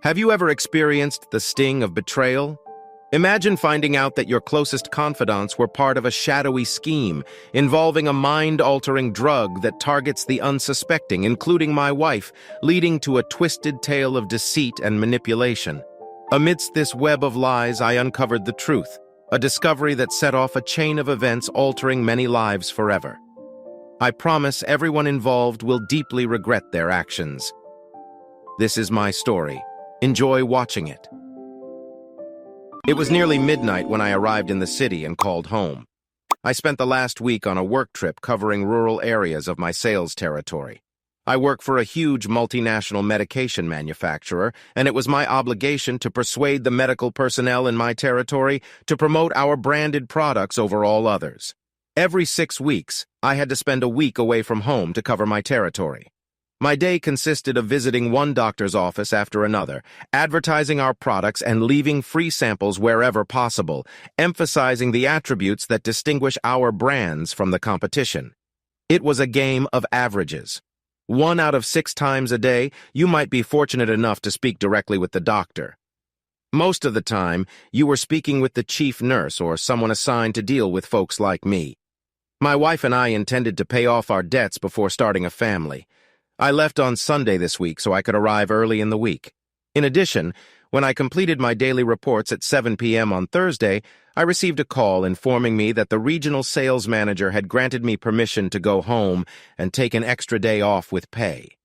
Have you ever experienced the sting of betrayal? Imagine finding out that your closest confidants were part of a shadowy scheme involving a mind-altering drug that targets the unsuspecting, including my wife, leading to a twisted tale of deceit and manipulation. Amidst this web of lies, I uncovered the truth, a discovery that set off a chain of events altering many lives forever. I promise everyone involved will deeply regret their actions. This is my story. Enjoy watching it. It was nearly midnight when I arrived in the city and called home. I spent the last week on a work trip covering rural areas of my sales territory. I work for a huge multinational medication manufacturer, and it was my obligation to persuade the medical personnel in my territory to promote our branded products over all others. Every 6 weeks, I had to spend a week away from home to cover my territory. My day consisted of visiting one doctor's office after another, advertising our products and leaving free samples wherever possible, emphasizing the attributes that distinguish our brands from the competition. It was a game of averages. 1 out of 6 times a day, you might be fortunate enough to speak directly with the doctor. Most of the time, you were speaking with the chief nurse or someone assigned to deal with folks like me. My wife and I intended to pay off our debts before starting a family. I left on Sunday this week so I could arrive early in the week. In addition, when I completed my daily reports at 7 p.m. on Thursday, I received a call informing me that the regional sales manager had granted me permission to go home and take an extra day off with pay.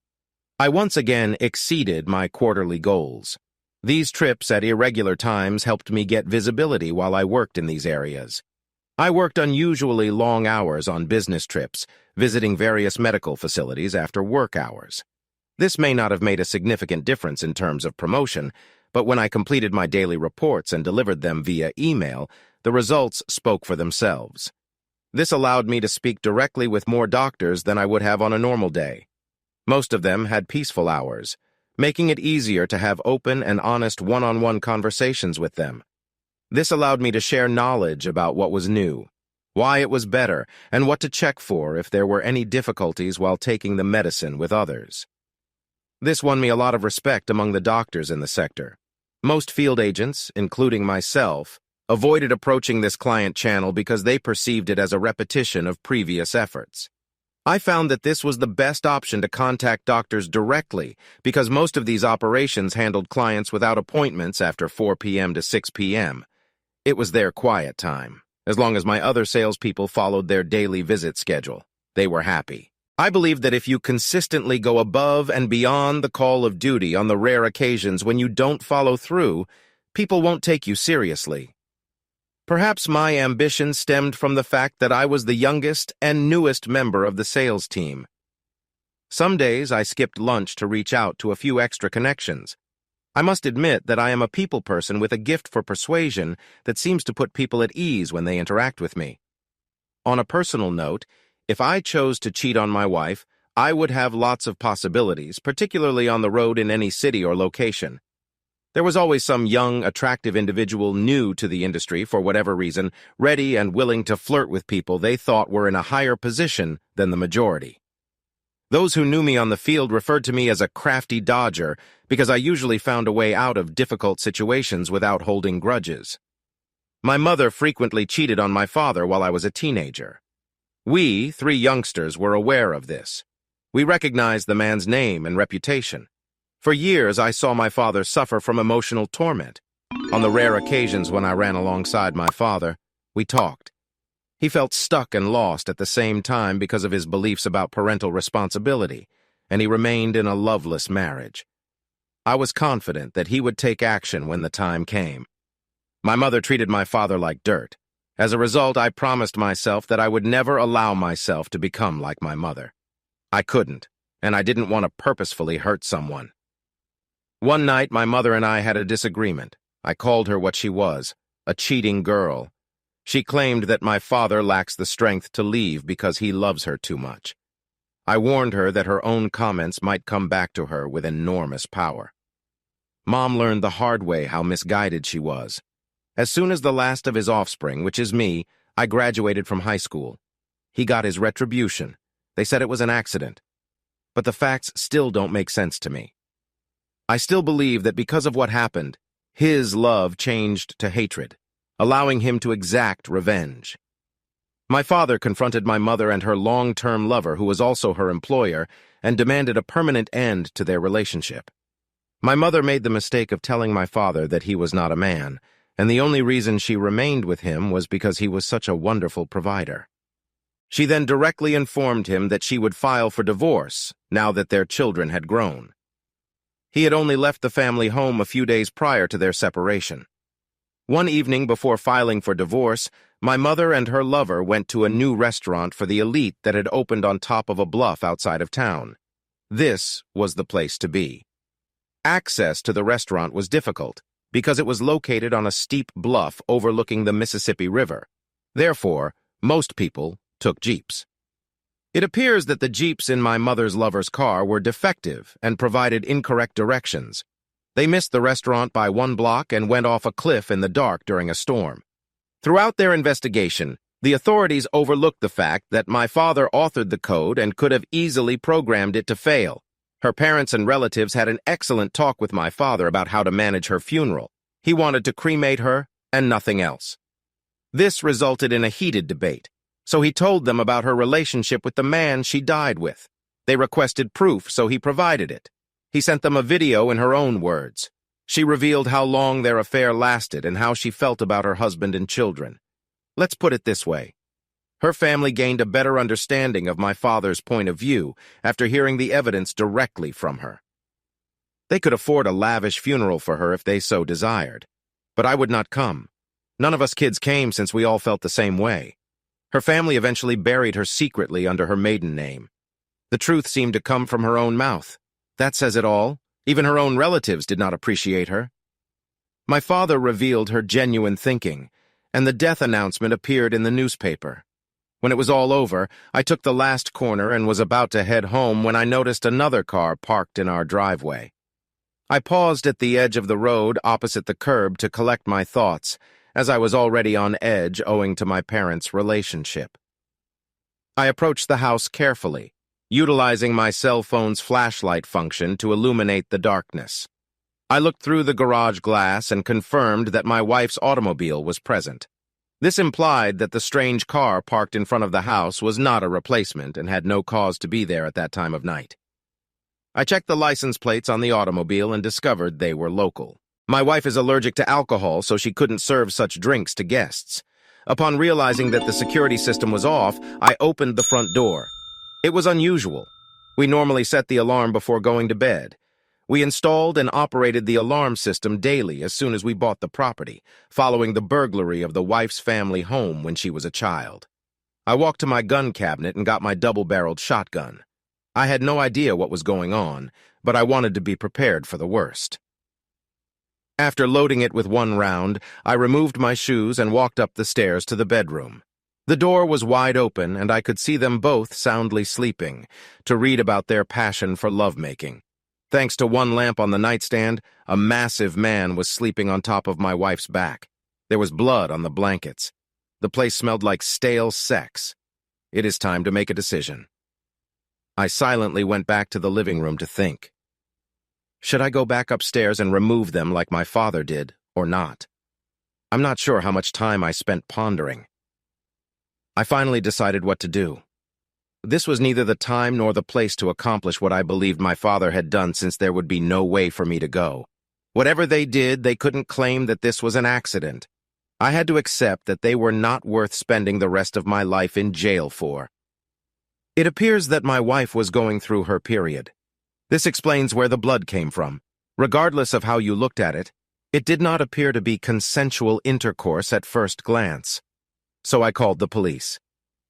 I once again exceeded my quarterly goals. These trips at irregular times helped me get visibility while I worked in these areas. I worked unusually long hours on business trips, visiting various medical facilities after work hours. This may not have made a significant difference in terms of promotion, but when I completed my daily reports and delivered them via email, the results spoke for themselves. This allowed me to speak directly with more doctors than I would have on a normal day. Most of them had peaceful hours, making it easier to have open and honest one-on-one conversations with them. This allowed me to share knowledge about what was new, why it was better, and what to check for if there were any difficulties while taking the medicine with others. This won me a lot of respect among the doctors in the sector. Most field agents, including myself, avoided approaching this client channel because they perceived it as a repetition of previous efforts. I found that this was the best option to contact doctors directly because most of these operations handled clients without appointments after 4 p.m. to 6 p.m. It was their quiet time. As long as my other salespeople followed their daily visit schedule, they were happy. I believe that if you consistently go above and beyond the call of duty on the rare occasions when you don't follow through, people won't take you seriously. Perhaps my ambition stemmed from the fact that I was the youngest and newest member of the sales team. Some days I skipped lunch to reach out to a few extra connections. I must admit that I am a people person with a gift for persuasion that seems to put people at ease when they interact with me. On a personal note, if I chose to cheat on my wife, I would have lots of possibilities, particularly on the road in any city or location. There was always some young, attractive individual new to the industry for whatever reason, ready and willing to flirt with people they thought were in a higher position than the majority. Those who knew me on the field referred to me as a crafty dodger because I usually found a way out of difficult situations without holding grudges. My mother frequently cheated on my father while I was a teenager. We, 3 youngsters, were aware of this. We recognized the man's name and reputation. For years, I saw my father suffer from emotional torment. On the rare occasions when I ran alongside my father, we talked. He felt stuck and lost at the same time because of his beliefs about parental responsibility, and he remained in a loveless marriage. I was confident that he would take action when the time came. My mother treated my father like dirt. As a result, I promised myself that I would never allow myself to become like my mother. I couldn't, and I didn't want to purposefully hurt someone. One night, my mother and I had a disagreement. I called her what she was, a cheating girl. She claimed that my father lacks the strength to leave because he loves her too much. I warned her that her own comments might come back to her with enormous power. Mom learned the hard way how misguided she was. As soon as the last of his offspring, which is me, I graduated from high school. He got his retribution. They said it was an accident. But the facts still don't make sense to me. I still believe that because of what happened, his love changed to hatred, allowing him to exact revenge. My father confronted my mother and her long-term lover, who was also her employer, and demanded a permanent end to their relationship. My mother made the mistake of telling my father that he was not a man, and the only reason she remained with him was because he was such a wonderful provider. She then directly informed him that she would file for divorce now that their children had grown. He had only left the family home a few days prior to their separation. One evening before filing for divorce, my mother and her lover went to a new restaurant for the elite that had opened on top of a bluff outside of town. This was the place to be. Access to the restaurant was difficult because it was located on a steep bluff overlooking the Mississippi River. Therefore, most people took jeeps. It appears that the jeeps in my mother's lover's car were defective and provided incorrect directions. They missed the restaurant by 1 block and went off a cliff in the dark during a storm. Throughout their investigation, the authorities overlooked the fact that my father authored the code and could have easily programmed it to fail. Her parents and relatives had an excellent talk with my father about how to manage her funeral. He wanted to cremate her and nothing else. This resulted in a heated debate, so he told them about her relationship with the man she died with. They requested proof, so he provided it. He sent them a video in her own words. She revealed how long their affair lasted and how she felt about her husband and children. Let's put it this way. Her family gained a better understanding of my father's point of view after hearing the evidence directly from her. They could afford a lavish funeral for her if they so desired. But I would not come. None of us kids came since we all felt the same way. Her family eventually buried her secretly under her maiden name. The truth seemed to come from her own mouth. That says it all. Even her own relatives did not appreciate her. My father revealed her genuine thinking, and the death announcement appeared in the newspaper. When it was all over, I took the last corner and was about to head home when I noticed another car parked in our driveway. I paused at the edge of the road opposite the curb to collect my thoughts, as I was already on edge owing to my parents' relationship. I approached the house carefully, utilizing my cell phone's flashlight function to illuminate the darkness. I looked through the garage glass and confirmed that my wife's automobile was present. This implied that the strange car parked in front of the house was not a replacement and had no cause to be there at that time of night. I checked the license plates on the automobile and discovered they were local. My wife is allergic to alcohol, so she couldn't serve such drinks to guests. Upon realizing that the security system was off, I opened the front door. It was unusual. We normally set the alarm before going to bed. We installed and operated the alarm system daily as soon as we bought the property, following the burglary of the wife's family home when she was a child. I walked to my gun cabinet and got my double-barreled shotgun. I had no idea what was going on, but I wanted to be prepared for the worst. After loading it with 1 round, I removed my shoes and walked up the stairs to the bedroom. The door was wide open, and I could see them both soundly sleeping, to read about their passion for lovemaking. Thanks to 1 lamp on the nightstand, a massive man was sleeping on top of my wife's back. There was blood on the blankets. The place smelled like stale sex. It is time to make a decision. I silently went back to the living room to think. Should I go back upstairs and remove them like my father did, or not? I'm not sure how much time I spent pondering. I finally decided what to do. This was neither the time nor the place to accomplish what I believed my father had done, since there would be no way for me to go. Whatever they did, they couldn't claim that this was an accident. I had to accept that they were not worth spending the rest of my life in jail for. It appears that my wife was going through her period. This explains where the blood came from. Regardless of how you looked at it, it did not appear to be consensual intercourse at first glance. So I called the police.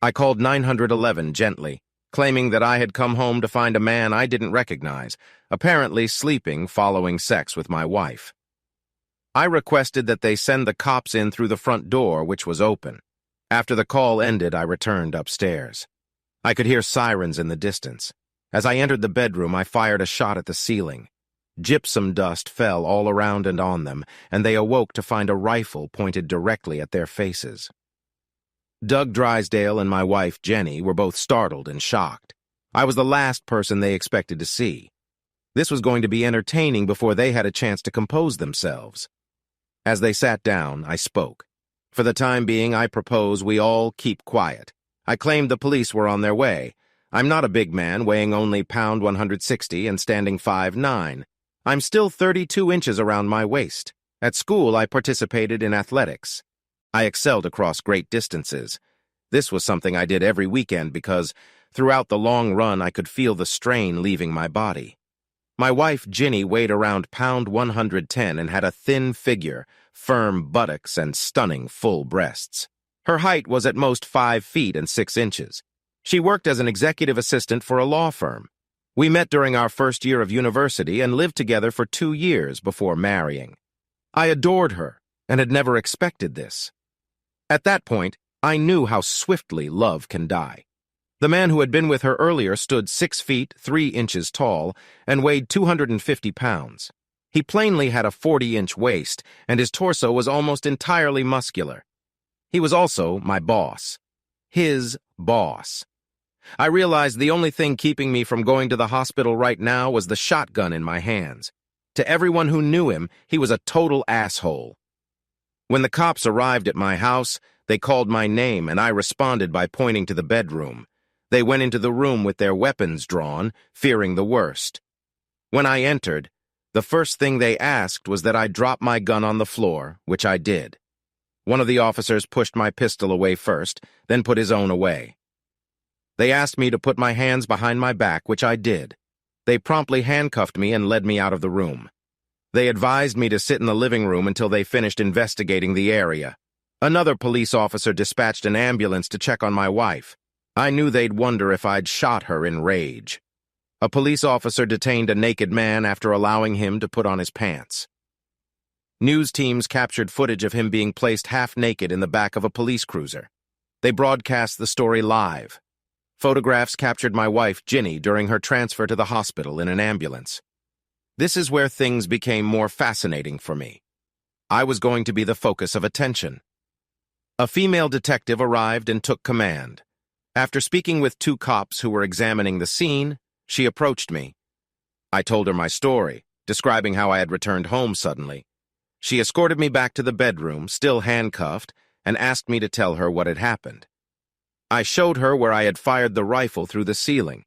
I called 911 gently, claiming that I had come home to find a man I didn't recognize, apparently sleeping following sex with my wife. I requested that they send the cops in through the front door, which was open. After the call ended, I returned upstairs. I could hear sirens in the distance. As I entered the bedroom, I fired a shot at the ceiling. Gypsum dust fell all around and on them, and they awoke to find a rifle pointed directly at their faces. Doug Drysdale and my wife, Jenny, were both startled and shocked. I was the last person they expected to see. This was going to be entertaining before they had a chance to compose themselves. As they sat down, I spoke. For the time being, I propose we all keep quiet. I claimed the police were on their way. I'm not a big man, weighing only pound 160 and standing 5'9". I'm still 32 inches around my waist. At school, I participated in athletics. I excelled across great distances. This was something I did every weekend because throughout the long run I could feel the strain leaving my body. My wife, Ginny, weighed around pound 110 and had a thin figure, firm buttocks, and stunning full breasts. Her height was at most 5 feet and 6 inches. She worked as an executive assistant for a law firm. We met during our first year of university and lived together for 2 years before marrying. I adored her and had never expected this. At that point, I knew how swiftly love can die. The man who had been with her earlier stood 6 feet 3 inches tall and weighed 250 pounds. He plainly had a 40-inch waist, and his torso was almost entirely muscular. He was also my boss. His boss. I realized the only thing keeping me from going to the hospital right now was the shotgun in my hands. To everyone who knew him, he was a total asshole. When the cops arrived at my house, they called my name, and I responded by pointing to the bedroom. They went into the room with their weapons drawn, fearing the worst. When I entered, the first thing they asked was that I drop my gun on the floor, which I did. One of the officers pushed my pistol away first, then put his own away. They asked me to put my hands behind my back, which I did. They promptly handcuffed me and led me out of the room. They advised me to sit in the living room until they finished investigating the area. Another police officer dispatched an ambulance to check on my wife. I knew they'd wonder if I'd shot her in rage. A police officer detained a naked man after allowing him to put on his pants. News teams captured footage of him being placed half-naked in the back of a police cruiser. They broadcast the story live. Photographs captured my wife, Ginny, during her transfer to the hospital in an ambulance. This is where things became more fascinating for me. I was going to be the focus of attention. A female detective arrived and took command. After speaking with 2 cops who were examining the scene, she approached me. I told her my story, describing how I had returned home suddenly. She escorted me back to the bedroom, still handcuffed, and asked me to tell her what had happened. I showed her where I had fired the rifle through the ceiling.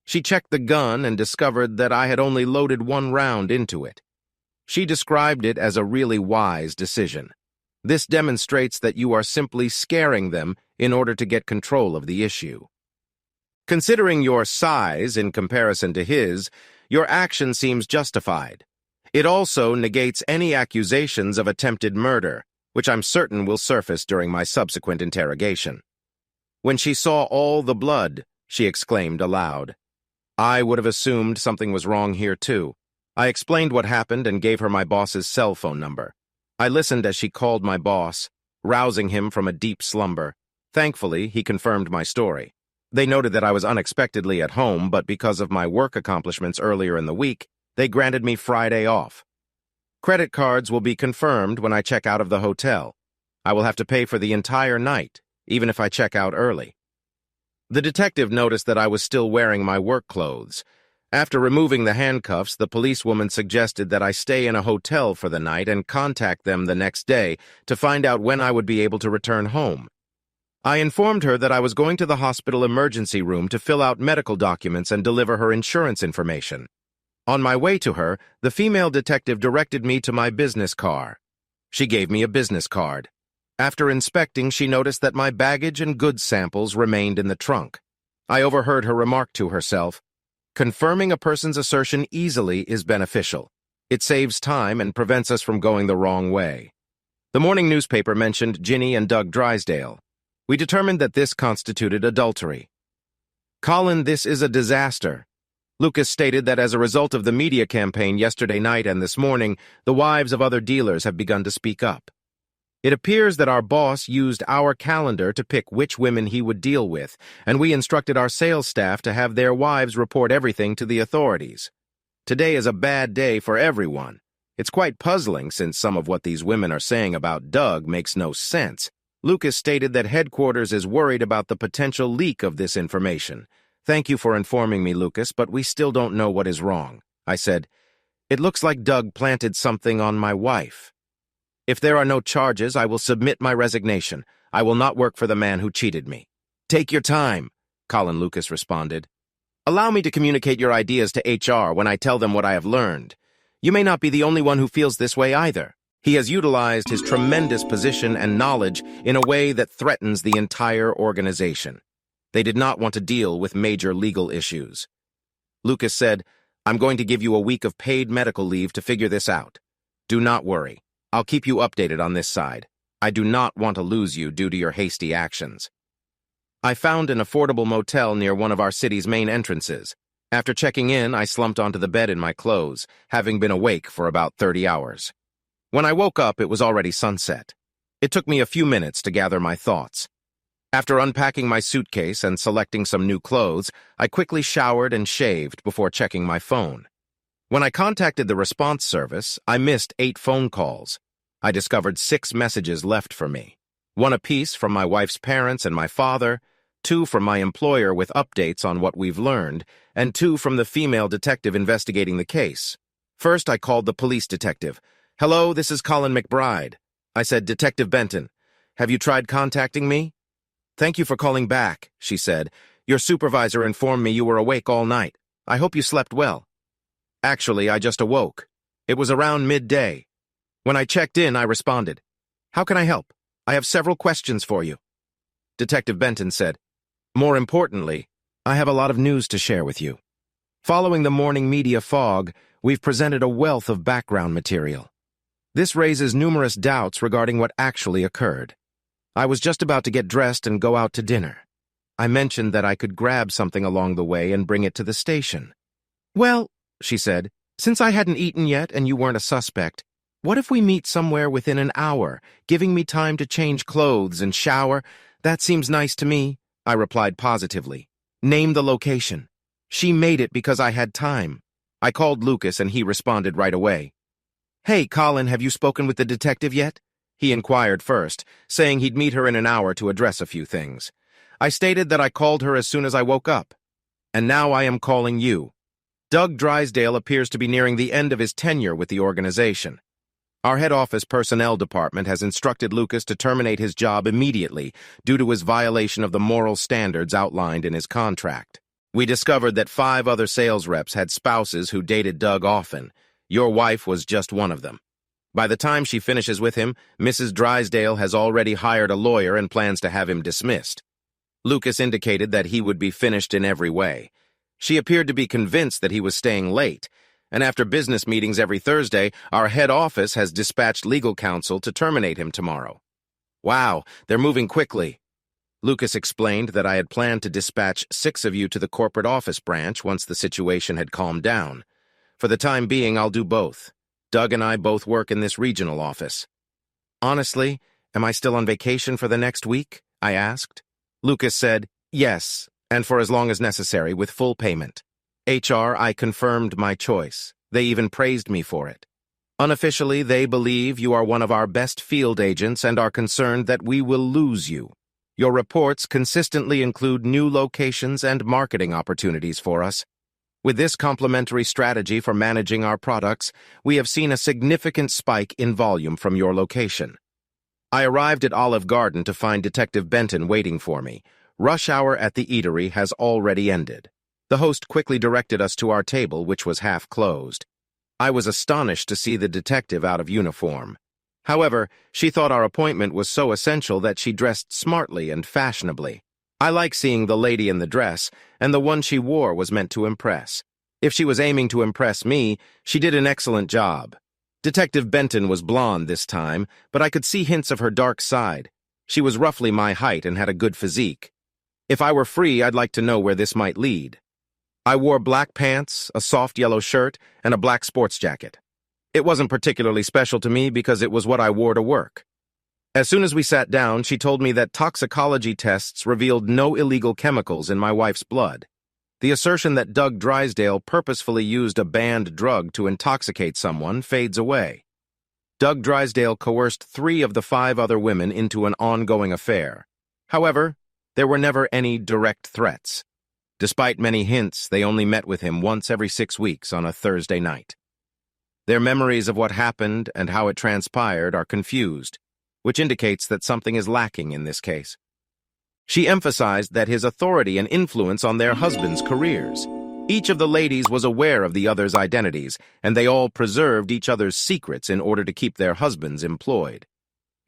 She checked the gun and discovered that I had only loaded 1 round into it. She described it as a really wise decision. This demonstrates that you are simply scaring them in order to get control of the issue. Considering your size in comparison to his, your action seems justified. It also negates any accusations of attempted murder, which I'm certain will surface during my subsequent interrogation. When she saw all the blood, she exclaimed aloud. I would have assumed something was wrong here too. I explained what happened and gave her my boss's cell phone number. I listened as she called my boss, rousing him from a deep slumber. Thankfully, he confirmed my story. They noted that I was unexpectedly at home, but because of my work accomplishments earlier in the week, they granted me Friday off. Credit cards will be confirmed when I check out of the hotel. I will have to pay for the entire night, even if I check out early. The detective noticed that I was still wearing my work clothes. After removing the handcuffs, the policewoman suggested that I stay in a hotel for the night and contact them the next day to find out when I would be able to return home. I informed her that I was going to the hospital emergency room to fill out medical documents and deliver her insurance information. On my way to her, the female detective directed me to my business car. She gave me a business card. After inspecting, she noticed that my baggage and goods samples remained in the trunk. I overheard her remark to herself, "Confirming a person's assertion easily is beneficial. It saves time and prevents us from going the wrong way." The morning newspaper mentioned Ginny and Doug Drysdale. We determined that this constituted adultery. "Colin, this is a disaster." Lucas stated that as a result of the media campaign yesterday night and this morning, the wives of other dealers have begun to speak up. It appears that our boss used our calendar to pick which women he would deal with, and we instructed our sales staff to have their wives report everything to the authorities. Today is a bad day for everyone. It's quite puzzling since some of what these women are saying about Doug makes no sense. Lucas stated that headquarters is worried about the potential leak of this information. "Thank you for informing me, Lucas, but we still don't know what is wrong. I said. "It looks like Doug planted something on my wife. If there are no charges, I will submit my resignation. I will not work for the man who cheated me." "Take your time," Colin Lucas responded. "Allow me to communicate your ideas to HR when I tell them what I have learned. You may not be the only one who feels this way either. He has utilized his tremendous position and knowledge in a way that threatens the entire organization. They did not want to deal with major legal issues." Lucas said, "I'm going to give you a week of paid medical leave to figure this out. Do not worry. I'll keep you updated on this side. I do not want to lose you due to your hasty actions." I found an affordable motel near one of our city's main entrances. After checking in, I slumped onto the bed in my clothes, having been awake for about 30 hours. When I woke up, it was already sunset. It took me a few minutes to gather my thoughts. After unpacking my suitcase and selecting some new clothes, I quickly showered and shaved before checking my phone. When I contacted the response service, I missed 8 phone calls. I discovered 6 messages left for me. 1 apiece from my wife's parents and my father, 2 from my employer with updates on what we've learned, and 2 from the female detective investigating the case. First, I called the police detective. "Hello, this is Colin McBride." I said, "Detective Benton, have you tried contacting me?" "Thank you for calling back," she said. "Your supervisor informed me you were awake all night. I hope you slept well." "Actually, I just awoke. It was around midday. When I checked in, I responded. How can I help? I have several questions for you." Detective Benton said, "More importantly, I have a lot of news to share with you. Following the morning media fog, we've presented a wealth of background material. This raises numerous doubts regarding what actually occurred. I was just about to get dressed and go out to dinner. I mentioned that I could grab something along the way and bring it to the station. Well, she said, since I hadn't eaten yet and you weren't a suspect, what if we meet somewhere within an hour, giving me time to change clothes and shower? That seems nice to me, I replied positively. Name the location. She made it because I had time. I called Lucas and he responded right away. Hey, Colin, have you spoken with the detective yet? He inquired first, saying he'd meet her in an hour to address a few things. I stated that I called her as soon as I woke up. And now I am calling you. Doug Drysdale appears to be nearing the end of his tenure with the organization. Our head office personnel department has instructed Lucas to terminate his job immediately due to his violation of the moral standards outlined in his contract. We discovered that 5 other sales reps had spouses who dated Doug often. Your wife was just one of them. By the time she finishes with him, Mrs. Drysdale has already hired a lawyer and plans to have him dismissed. Lucas indicated that he would be finished in every way. She appeared to be convinced that he was staying late, and after business meetings every Thursday, our head office has dispatched legal counsel to terminate him tomorrow. Wow, they're moving quickly. Lucas explained that I had planned to dispatch 6 of you to the corporate office branch once the situation had calmed down. For the time being, I'll do both. Doug and I both work in this regional office. Honestly, am I still on vacation for the next week? I asked. Lucas said, yes, and for as long as necessary with full payment. I confirmed my choice. They even praised me for it. Unofficially, they believe you are one of our best field agents and are concerned that we will lose you. Your reports consistently include new locations and marketing opportunities for us. With this complementary strategy for managing our products, we have seen a significant spike in volume from your location. I arrived at Olive Garden to find Detective Benton waiting for me. Rush hour at the eatery has already ended. The host quickly directed us to our table, which was half closed. I was astonished to see the detective out of uniform. However, she thought our appointment was so essential that she dressed smartly and fashionably. I like seeing the lady in the dress, and the one she wore was meant to impress. If she was aiming to impress me, she did an excellent job. Detective Benton was blonde this time, but I could see hints of her dark side. She was roughly my height and had a good physique. If I were free, I'd like to know where this might lead. I wore black pants, a soft yellow shirt, and a black sports jacket. It wasn't particularly special to me because it was what I wore to work. As soon as we sat down, she told me that toxicology tests revealed no illegal chemicals in my wife's blood. The assertion that Doug Drysdale purposefully used a banned drug to intoxicate someone fades away. Doug Drysdale coerced 3 of the 5 other women into an ongoing affair. However, there were never any direct threats. Despite many hints, they only met with him once every 6 weeks on a Thursday night. Their memories of what happened and how it transpired are confused, which indicates that something is lacking in this case. She emphasized that his authority and influence on their husbands' careers. Each of the ladies was aware of the other's identities, and they all preserved each other's secrets in order to keep their husbands employed.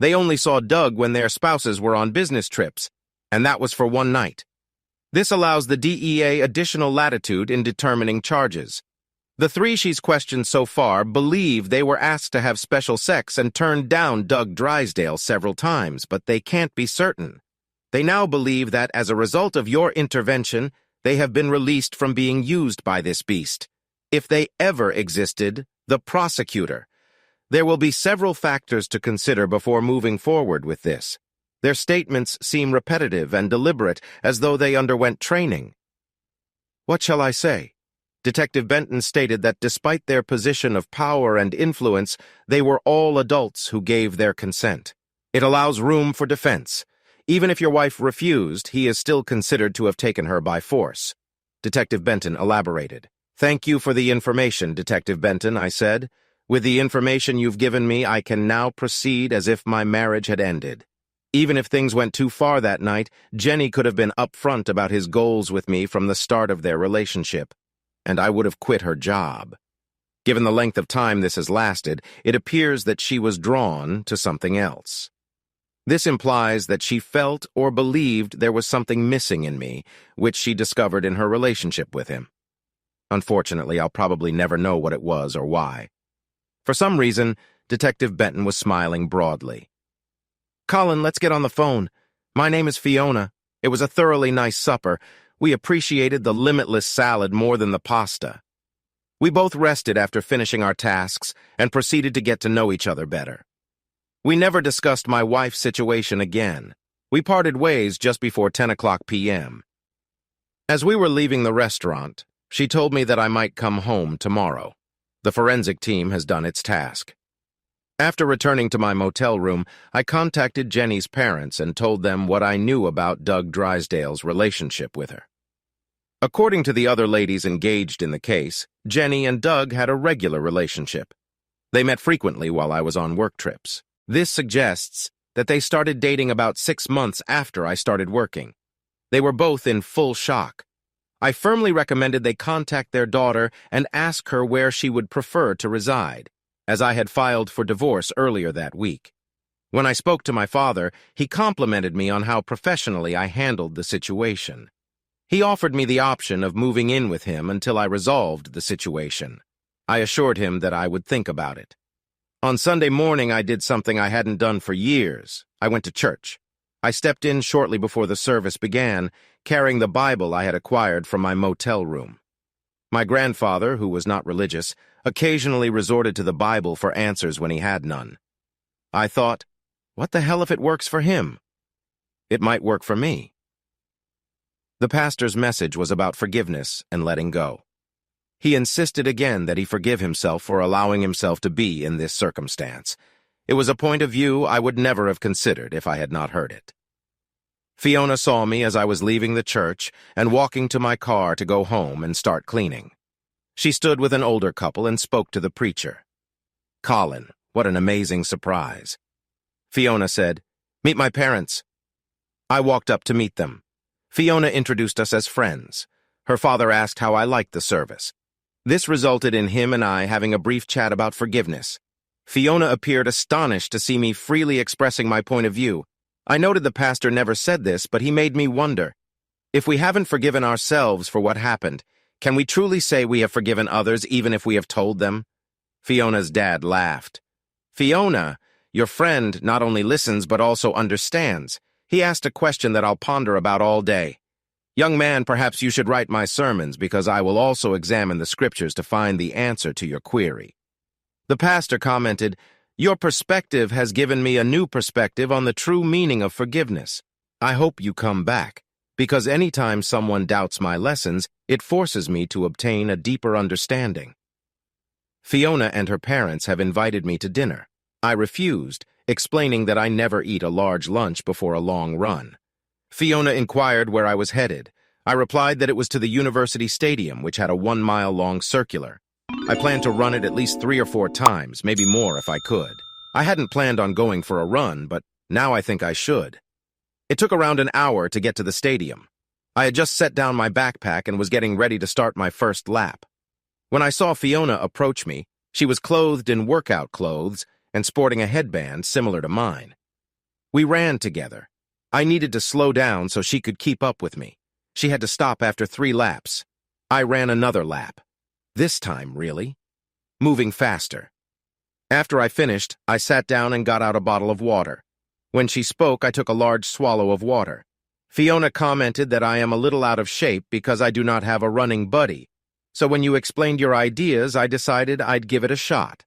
They only saw Doug when their spouses were on business trips, and that was for one night. This allows the DEA additional latitude in determining charges. The 3 she's questioned so far believe they were asked to have special sex and turned down Doug Drysdale several times, but they can't be certain. They now believe that as a result of your intervention, they have been released from being used by this beast. If they ever existed, the prosecutor. There will be several factors to consider before moving forward with this. Their statements seem repetitive and deliberate, as though they underwent training. What shall I say? Detective Benton stated that despite their position of power and influence, they were all adults who gave their consent. It allows room for defense. Even if your wife refused, he is still considered to have taken her by force. Detective Benton elaborated. Thank you for the information, Detective Benton, I said. With the information you've given me, I can now proceed as if my marriage had ended. Even if things went too far that night, Jenny could have been upfront about his goals with me from the start of their relationship, and I would have quit her job. Given the length of time this has lasted, it appears that she was drawn to something else. This implies that she felt or believed there was something missing in me, which she discovered in her relationship with him. Unfortunately, I'll probably never know what it was or why. For some reason, Detective Benton was smiling broadly. Colin, let's get on the phone. My name is Fiona. It was a thoroughly nice supper. We appreciated the limitless salad more than the pasta. We both rested after finishing our tasks and proceeded to get to know each other better. We never discussed my wife's situation again. We parted ways just before 10 o'clock p.m. As we were leaving the restaurant, she told me that I might come home tomorrow. The forensic team has done its task. After returning to my motel room, I contacted Jenny's parents and told them what I knew about Doug Drysdale's relationship with her. According to the other ladies engaged in the case, Jenny and Doug had a regular relationship. They met frequently while I was on work trips. This suggests that they started dating about 6 months after I started working. They were both in full shock. I firmly recommended they contact their daughter and ask her where she would prefer to reside, as I had filed for divorce earlier that week. When I spoke to my father, he complimented me on how professionally I handled the situation. He offered me the option of moving in with him until I resolved the situation. I assured him that I would think about it. On Sunday morning, I did something I hadn't done for years. I went to church. I stepped in shortly before the service began, carrying the Bible I had acquired from my motel room. My grandfather, who was not religious, occasionally resorted to the Bible for answers when he had none. I thought, what the hell if it works for him? It might work for me. The pastor's message was about forgiveness and letting go. He insisted again that he forgive himself for allowing himself to be in this circumstance. It was a point of view I would never have considered if I had not heard it. Fiona saw me as I was leaving the church and walking to my car to go home and start cleaning. She stood with an older couple and spoke to the preacher. Colin, what an amazing surprise. Fiona said, "Meet my parents." I walked up to meet them. Fiona introduced us as friends. Her father asked how I liked the service. This resulted in him and I having a brief chat about forgiveness. Fiona appeared astonished to see me freely expressing my point of view. I noted the pastor never said this, but he made me wonder. If we haven't forgiven ourselves for what happened, can we truly say we have forgiven others even if we have told them? Fiona's dad laughed. Fiona, your friend not only listens but also understands. He asked a question that I'll ponder about all day. Young man, perhaps you should write my sermons because I will also examine the scriptures to find the answer to your query. The pastor commented, "Your perspective has given me a new perspective on the true meaning of forgiveness. I hope you come back, because anytime someone doubts my lessons, it forces me to obtain a deeper understanding." Fiona and her parents have invited me to dinner. I refused, explaining that I never eat a large lunch before a long run. Fiona inquired where I was headed. I replied that it was to the university stadium, which had a 1-mile-long circular. I planned to run it at least 3 or 4 times, maybe more if I could. I hadn't planned on going for a run, but now I think I should. It took around an hour to get to the stadium. I had just set down my backpack and was getting ready to start my first lap. When I saw Fiona approach me, she was clothed in workout clothes and sporting a headband similar to mine. We ran together. I needed to slow down so she could keep up with me. She had to stop after 3 laps. I ran another lap. This time, really. Moving faster. After I finished, I sat down and got out a bottle of water. When she spoke, I took a large swallow of water. Fiona commented that I am a little out of shape because I do not have a running buddy. So when you explained your ideas, I decided I'd give it a shot.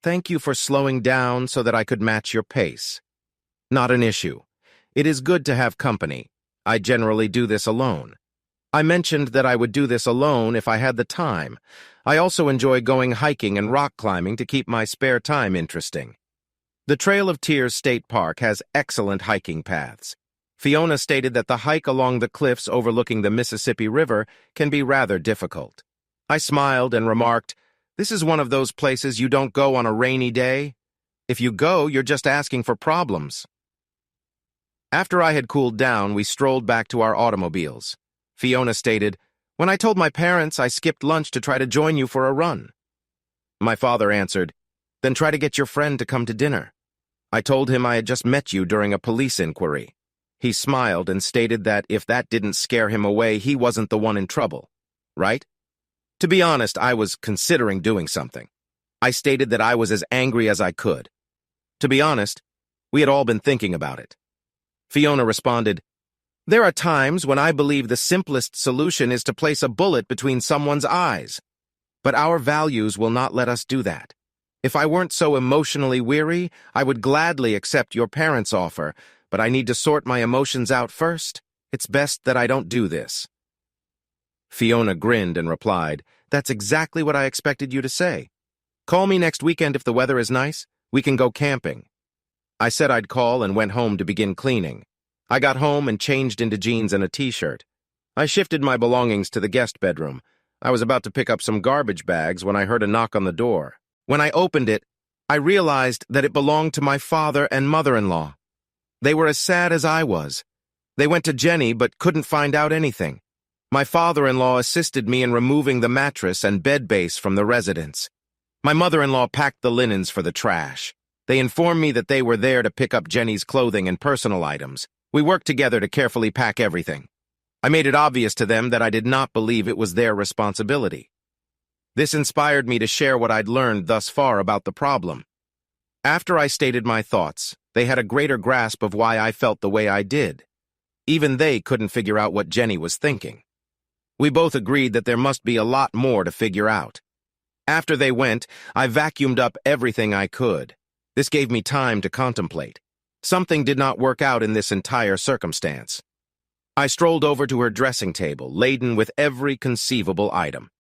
Thank you for slowing down so that I could match your pace. Not an issue. It is good to have company. I generally do this alone. I mentioned that I would do this alone if I had the time. I also enjoy going hiking and rock climbing to keep my spare time interesting. The Trail of Tears State Park has excellent hiking paths. Fiona stated that the hike along the cliffs overlooking the Mississippi River can be rather difficult. I smiled and remarked, "This is one of those places you don't go on a rainy day. If you go, you're just asking for problems." After I had cooled down, we strolled back to our automobiles. Fiona stated, "When I told my parents, I skipped lunch to try to join you for a run." My father answered, "Then try to get your friend to come to dinner." I told him I had just met you during a police inquiry. He smiled and stated that if that didn't scare him away, he wasn't the one in trouble. Right? To be honest, I was considering doing something. I stated that I was as angry as I could. To be honest, we had all been thinking about it. Fiona responded, "There are times when I believe the simplest solution is to place a bullet between someone's eyes. But our values will not let us do that. If I weren't so emotionally weary, I would gladly accept your parents' offer, but I need to sort my emotions out first. It's best that I don't do this." Fiona grinned and replied, "That's exactly what I expected you to say. Call me next weekend if the weather is nice. We can go camping." I said I'd call and went home to begin cleaning. I got home and changed into jeans and a t-shirt. I shifted my belongings to the guest bedroom. I was about to pick up some garbage bags when I heard a knock on the door. When I opened it, I realized that it belonged to my father and mother-in-law. They were as sad as I was. They went to Jenny but couldn't find out anything. My father-in-law assisted me in removing the mattress and bed base from the residence. My mother-in-law packed the linens for the trash. They informed me that they were there to pick up Jenny's clothing and personal items. We worked together to carefully pack everything. I made it obvious to them that I did not believe it was their responsibility. This inspired me to share what I'd learned thus far about the problem. After I stated my thoughts, they had a greater grasp of why I felt the way I did. Even they couldn't figure out what Jenny was thinking. We both agreed that there must be a lot more to figure out. After they went, I vacuumed up everything I could. This gave me time to contemplate. Something did not work out in this entire circumstance. I strolled over to her dressing table, laden with every conceivable item.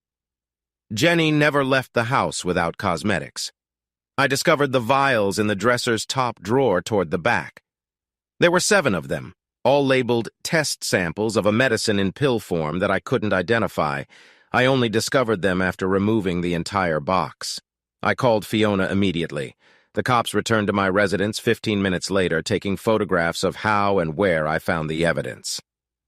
Jenny never left the house without cosmetics. I discovered the vials in the dresser's top drawer toward the back. There were 7 of them, all labeled test samples of a medicine in pill form that I couldn't identify. I only discovered them after removing the entire box. I called Fiona immediately. The cops returned to my residence 15 minutes later, taking photographs of how and where I found the evidence.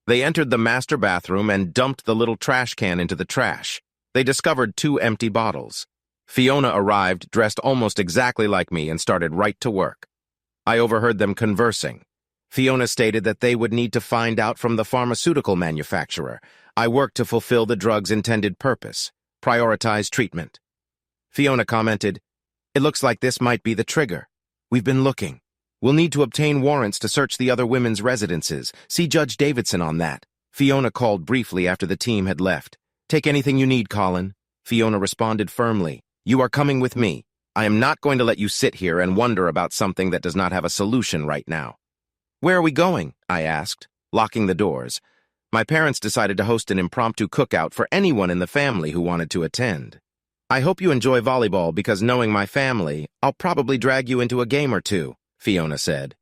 They entered the master bathroom and dumped the little trash can into the trash. They discovered 2 empty bottles. Fiona arrived dressed almost exactly like me and started right to work. I overheard them conversing. Fiona stated that they would need to find out from the pharmaceutical manufacturer. I worked to fulfill the drug's intended purpose, prioritize treatment. Fiona commented, "It looks like this might be the trigger. We've been looking. We'll need to obtain warrants to search the other women's residences. See Judge Davidson on that." Fiona called briefly after the team had left. "Take anything you need, Colin." Fiona responded firmly. "You are coming with me. I am not going to let you sit here and wonder about something that does not have a solution right now." "Where are we going?" I asked, locking the doors. My parents decided to host an impromptu cookout for anyone in the family who wanted to attend. "I hope you enjoy volleyball because knowing my family, I'll probably drag you into a game or two," Fiona said.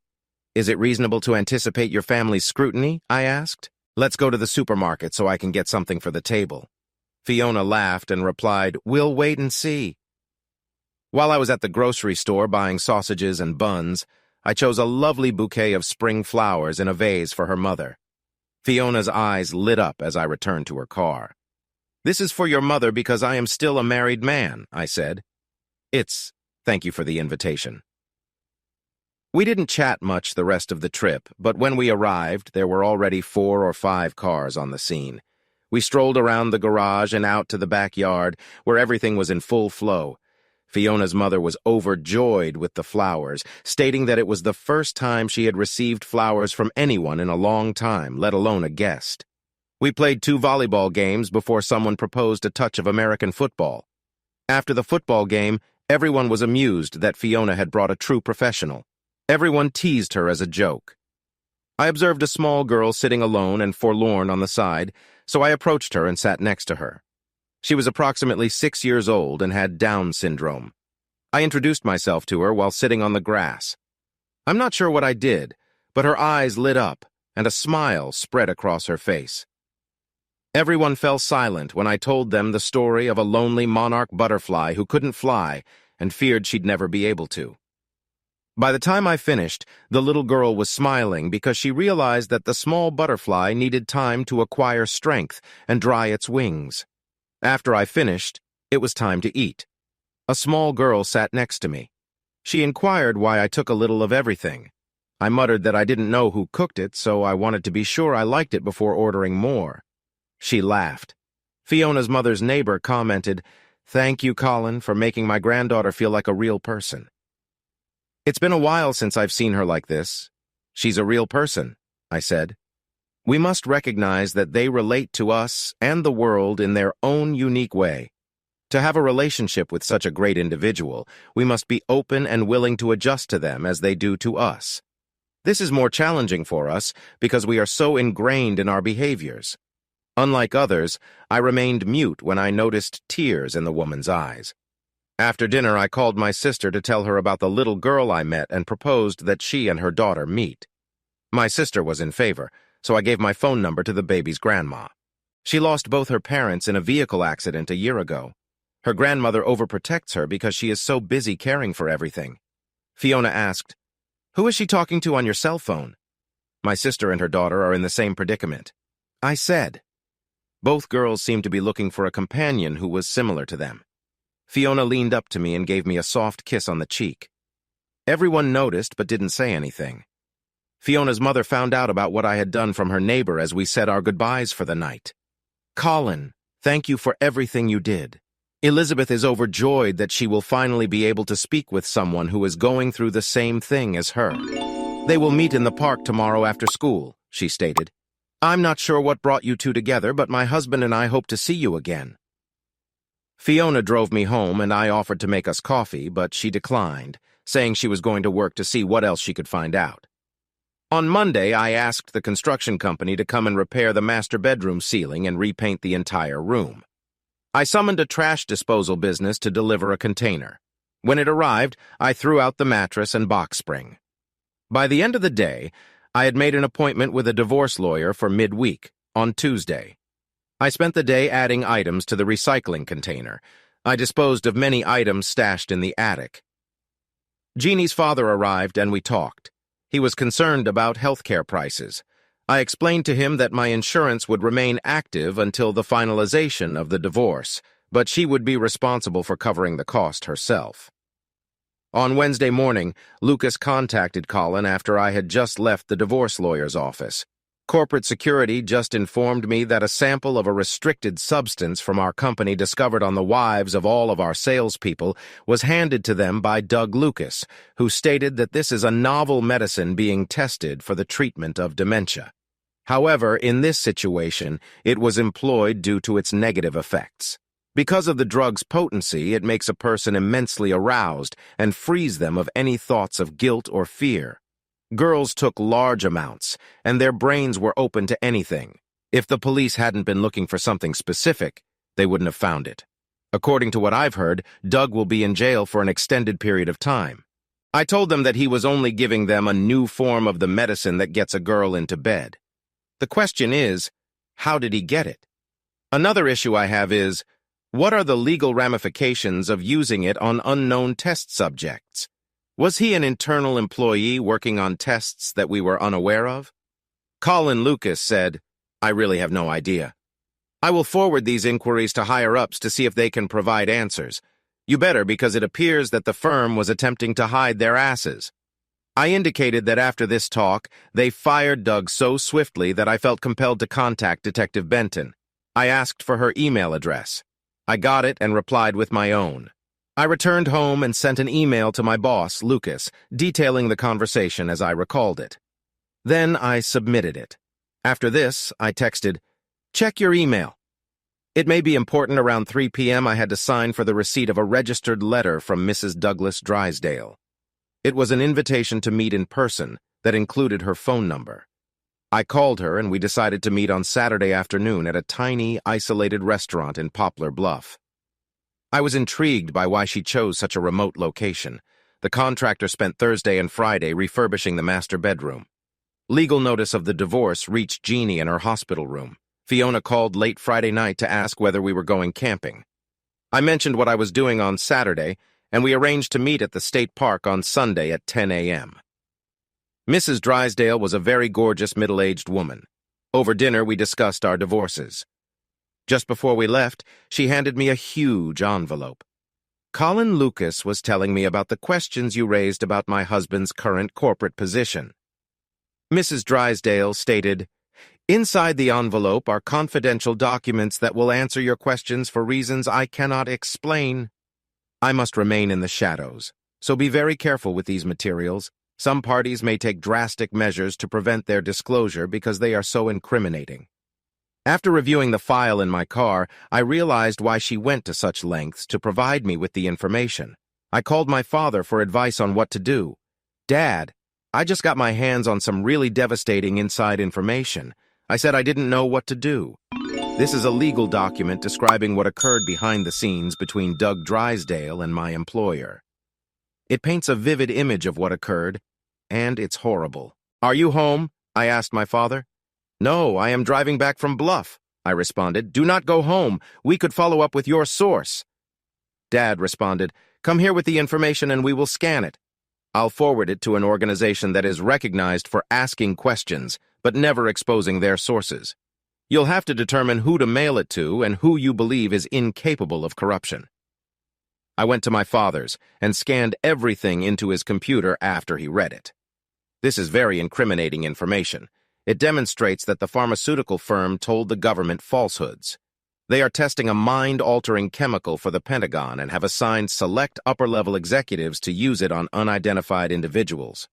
"Is it reasonable to anticipate your family's scrutiny?" I asked. Let's go to the supermarket so I can get something for the table. Fiona laughed and replied, "We'll wait and see." While I was at the grocery store buying sausages and buns, I chose a lovely bouquet of spring flowers in a vase for her mother. Fiona's eyes lit up as I returned to her car. "This is for your mother because I am still a married man," I said. Thank you for the invitation." We didn't chat much the rest of the trip, but when we arrived, there were already 4 or 5 cars on the scene. We strolled around the garage and out to the backyard, where everything was in full flow. Fiona's mother was overjoyed with the flowers, stating that it was the first time she had received flowers from anyone in a long time, let alone a guest. We played 2 volleyball games before someone proposed a touch of American football. After the football game, everyone was amused that Fiona had brought a true professional. Everyone teased her as a joke. I observed a small girl sitting alone and forlorn on the side, so I approached her and sat next to her. She was approximately 6 years old and had Down syndrome. I introduced myself to her while sitting on the grass. I'm not sure what I did, but her eyes lit up and a smile spread across her face. Everyone fell silent when I told them the story of a lonely monarch butterfly who couldn't fly and feared she'd never be able to. By the time I finished, the little girl was smiling because she realized that the small butterfly needed time to acquire strength and dry its wings. After I finished, it was time to eat. A small girl sat next to me. She inquired why I took a little of everything. I muttered that I didn't know who cooked it, so I wanted to be sure I liked it before ordering more. She laughed. Fiona's mother's neighbor commented, "Thank you, Colin, for making my granddaughter feel like a real person." "It's been a while since I've seen her like this. She's a real person," I said. "We must recognize that they relate to us and the world in their own unique way. To have a relationship with such a great individual, we must be open and willing to adjust to them as they do to us. This is more challenging for us because we are so ingrained in our behaviors." Unlike others, I remained mute when I noticed tears in the woman's eyes. After dinner, I called my sister to tell her about the little girl I met and proposed that she and her daughter meet. My sister was in favor, so I gave my phone number to the baby's grandma. She lost both her parents in a vehicle accident a year ago. Her grandmother overprotects her because she is so busy caring for everything. Fiona asked, "Who is she talking to on your cell phone?" My sister and her daughter are in the same predicament. I said. Both girls seemed to be looking for a companion who was similar to them. Fiona leaned up to me and gave me a soft kiss on the cheek. Everyone noticed but didn't say anything. Fiona's mother found out about what I had done from her neighbor as we said our goodbyes for the night. "Colin, thank you for everything you did. Elizabeth is overjoyed that she will finally be able to speak with someone who is going through the same thing as her. They will meet in the park tomorrow after school," she stated. "I'm not sure what brought you two together, but my husband and I hope to see you again." Fiona drove me home and I offered to make us coffee, but she declined, saying she was going to work to see what else she could find out. On Monday, I asked the construction company to come and repair the master bedroom ceiling and repaint the entire room. I summoned a trash disposal business to deliver a container. When it arrived, I threw out the mattress and box spring. By the end of the day, I had made an appointment with a divorce lawyer for midweek, on Tuesday. I spent the day adding items to the recycling container. I disposed of many items stashed in the attic. Jeannie's father arrived and we talked. He was concerned about healthcare prices. I explained to him that my insurance would remain active until the finalization of the divorce, but she would be responsible for covering the cost herself. On Wednesday morning, Lucas contacted Colin after I had just left the divorce lawyer's office. Corporate security just informed me that a sample of a restricted substance from our company discovered on the wives of all of our salespeople was handed to them by Doug Lucas, who stated that this is a novel medicine being tested for the treatment of dementia. However, in this situation, it was employed due to its negative effects. Because of the drug's potency, it makes a person immensely aroused and frees them of any thoughts of guilt or fear. Girls took large amounts, and their brains were open to anything. If the police hadn't been looking for something specific, they wouldn't have found it. According to what I've heard, Doug will be in jail for an extended period of time. I told them that he was only giving them a new form of the medicine that gets a girl into bed. The question is, how did he get it? Another issue I have is, what are the legal ramifications of using it on unknown test subjects? Was he an internal employee working on tests that we were unaware of? Colin Lucas said, I really have no idea. I will forward these inquiries to higher-ups to see if they can provide answers. You better, because it appears that the firm was attempting to hide their asses. I indicated that after this talk, they fired Doug so swiftly that I felt compelled to contact Detective Benton. I asked for her email address. I got it and replied with my own. I returned home and sent an email to my boss, Lucas, detailing the conversation as I recalled it. Then I submitted it. After this, I texted, check your email. It may be important. Around 3 p.m. I had to sign for the receipt of a registered letter from Mrs. Douglas Drysdale. It was an invitation to meet in person that included her phone number. I called her and we decided to meet on Saturday afternoon at a tiny, isolated restaurant in Poplar Bluff. I was intrigued by why she chose such a remote location. The contractor spent Thursday and Friday refurbishing the master bedroom. Legal notice of the divorce reached Jeannie in her hospital room. Fiona called late Friday night to ask whether we were going camping. I mentioned what I was doing on Saturday, and we arranged to meet at the state park on Sunday at 10 a.m. Mrs. Drysdale was a very gorgeous middle-aged woman. Over dinner, we discussed our divorces. Just before we left, she handed me a huge envelope. Colin Lucas was telling me about the questions you raised about my husband's current corporate position. Mrs. Drysdale stated, inside the envelope are confidential documents that will answer your questions for reasons I cannot explain. I must remain in the shadows, so be very careful with these materials. Some parties may take drastic measures to prevent their disclosure because they are so incriminating. After reviewing the file in my car, I realized why she went to such lengths to provide me with the information. I called my father for advice on what to do. Dad, I just got my hands on some really devastating inside information. I said I didn't know what to do. This is a legal document describing what occurred behind the scenes between Doug Drysdale and my employer. It paints a vivid image of what occurred, and it's horrible. Are you home? I asked my father. No, I am driving back from Bluff, I responded. Do not go home. We could follow up with your source. Dad responded, come here with the information and we will scan it. I'll forward it to an organization that is recognized for asking questions, but never exposing their sources. You'll have to determine who to mail it to and who you believe is incapable of corruption. I went to my father's and scanned everything into his computer after he read it. This is very incriminating information. It demonstrates that the pharmaceutical firm told the government falsehoods. They are testing a mind-altering chemical for the Pentagon and have assigned select upper-level executives to use it on unidentified individuals.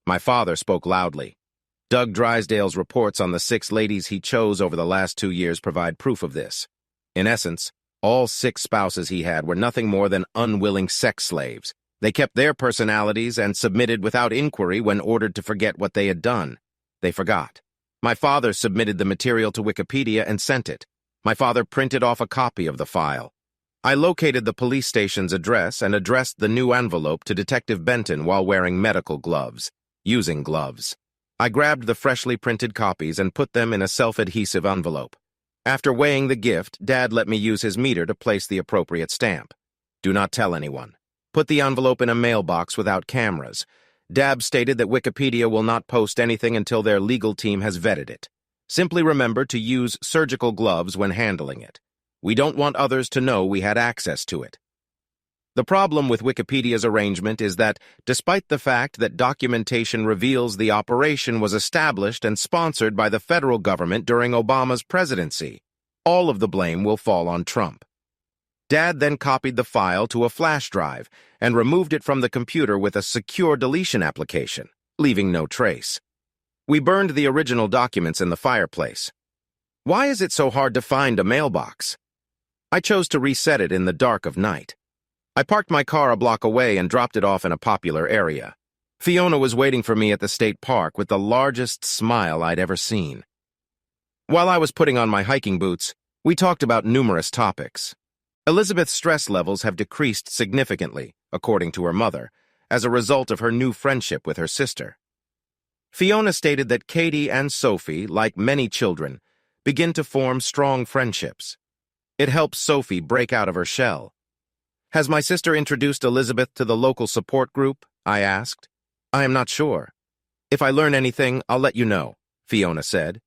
My father spoke loudly. Doug Drysdale's reports on the 6 ladies he chose over the last 2 years provide proof of this. In essence, all 6 spouses he had were nothing more than unwilling sex slaves. They kept their personalities and submitted without inquiry when ordered to forget what they had done. They forgot. My father submitted the material to Wikipedia and sent it. My father printed off a copy of the file. I located the police station's address and addressed the new envelope to Detective Benton while wearing medical gloves, using gloves. I grabbed the freshly printed copies and put them in a self-adhesive envelope. After weighing the gift, Dad let me use his meter to place the appropriate stamp. Do not tell anyone. Put the envelope in a mailbox without cameras. Dad stated that Wikipedia will not post anything until their legal team has vetted it. Simply remember to use surgical gloves when handling it. We don't want others to know we had access to it. The problem with Wikipedia's arrangement is that, despite the fact that documentation reveals the operation was established and sponsored by the federal government during Obama's presidency, all of the blame will fall on Trump. Dad then copied the file to a flash drive and removed it from the computer with a secure deletion application, leaving no trace. We burned the original documents in the fireplace. Why is it so hard to find a mailbox? I chose to reset it in the dark of night. I parked my car a block away and dropped it off in a popular area. Fiona was waiting for me at the state park with the largest smile I'd ever seen. While I was putting on my hiking boots, we talked about numerous topics. Elizabeth's stress levels have decreased significantly, according to her mother, as a result of her new friendship with her sister. Fiona stated that Katie and Sophie, like many children, begin to form strong friendships. It helps Sophie break out of her shell. "Has my sister introduced Elizabeth to the local support group?" I asked. "I am not sure. If I learn anything, I'll let you know," Fiona said.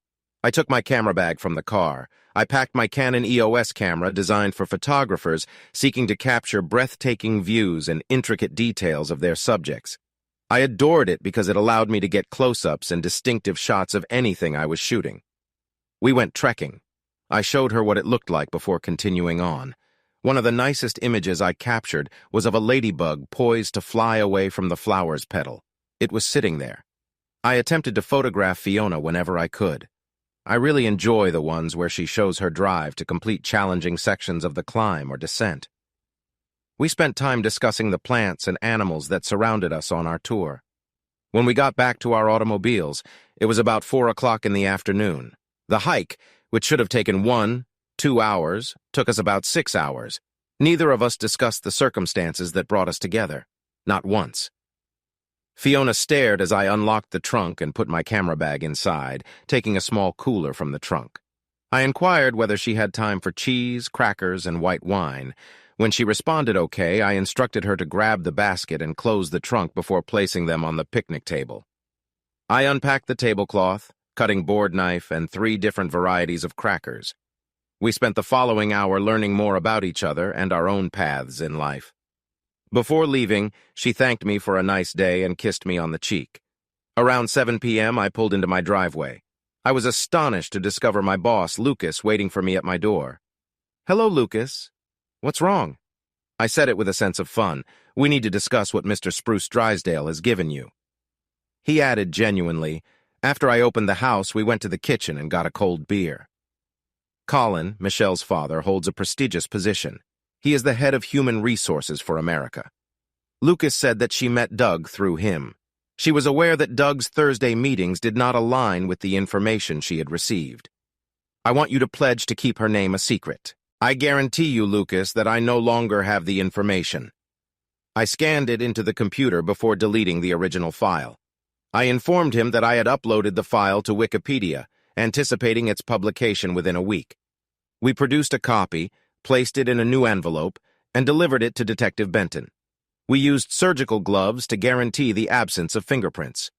I took my camera bag from the car. I packed my Canon EOS camera designed for photographers seeking to capture breathtaking views and intricate details of their subjects. I adored it because it allowed me to get close-ups and distinctive shots of anything I was shooting. We went trekking. I showed her what it looked like before continuing on. One of the nicest images I captured was of a ladybug poised to fly away from the flower's petal. It was sitting there. I attempted to photograph Fiona whenever I could. I really enjoy the ones where she shows her drive to complete challenging sections of the climb or descent. We spent time discussing the plants and animals that surrounded us on our tour. When we got back to our automobiles, it was about 4 o'clock in the afternoon. The hike, which should have taken 1-2 hours, took us about 6 hours. Neither of us discussed the circumstances that brought us together. Not once. Fiona stared as I unlocked the trunk and put my camera bag inside, taking a small cooler from the trunk. I inquired whether she had time for cheese, crackers, and white wine. When she responded okay, I instructed her to grab the basket and close the trunk before placing them on the picnic table. I unpacked the tablecloth, cutting board knife, and 3 different varieties of crackers. We spent the following hour learning more about each other and our own paths in life. Before leaving, she thanked me for a nice day and kissed me on the cheek. Around 7 p.m., I pulled into my driveway. I was astonished to discover my boss, Lucas, waiting for me at my door. "Hello, Lucas. What's wrong?" I said it with a sense of fun. "We need to discuss what Mr. Spruce Drysdale has given you." He added genuinely, "After I opened the house, we went to the kitchen and got a cold beer." Colin, Michelle's father, holds a prestigious position. He is the head of human resources for America. Lucas said that she met Doug through him. She was aware that Doug's Thursday meetings did not align with the information she had received. "I want you to pledge to keep her name a secret. I guarantee you, Lucas, that I no longer have the information." I scanned it into the computer before deleting the original file. I informed him that I had uploaded the file to Wikipedia, anticipating its publication within a week. We produced a copy, placed it in a new envelope, and delivered it to Detective Benton. We used surgical gloves to guarantee the absence of fingerprints.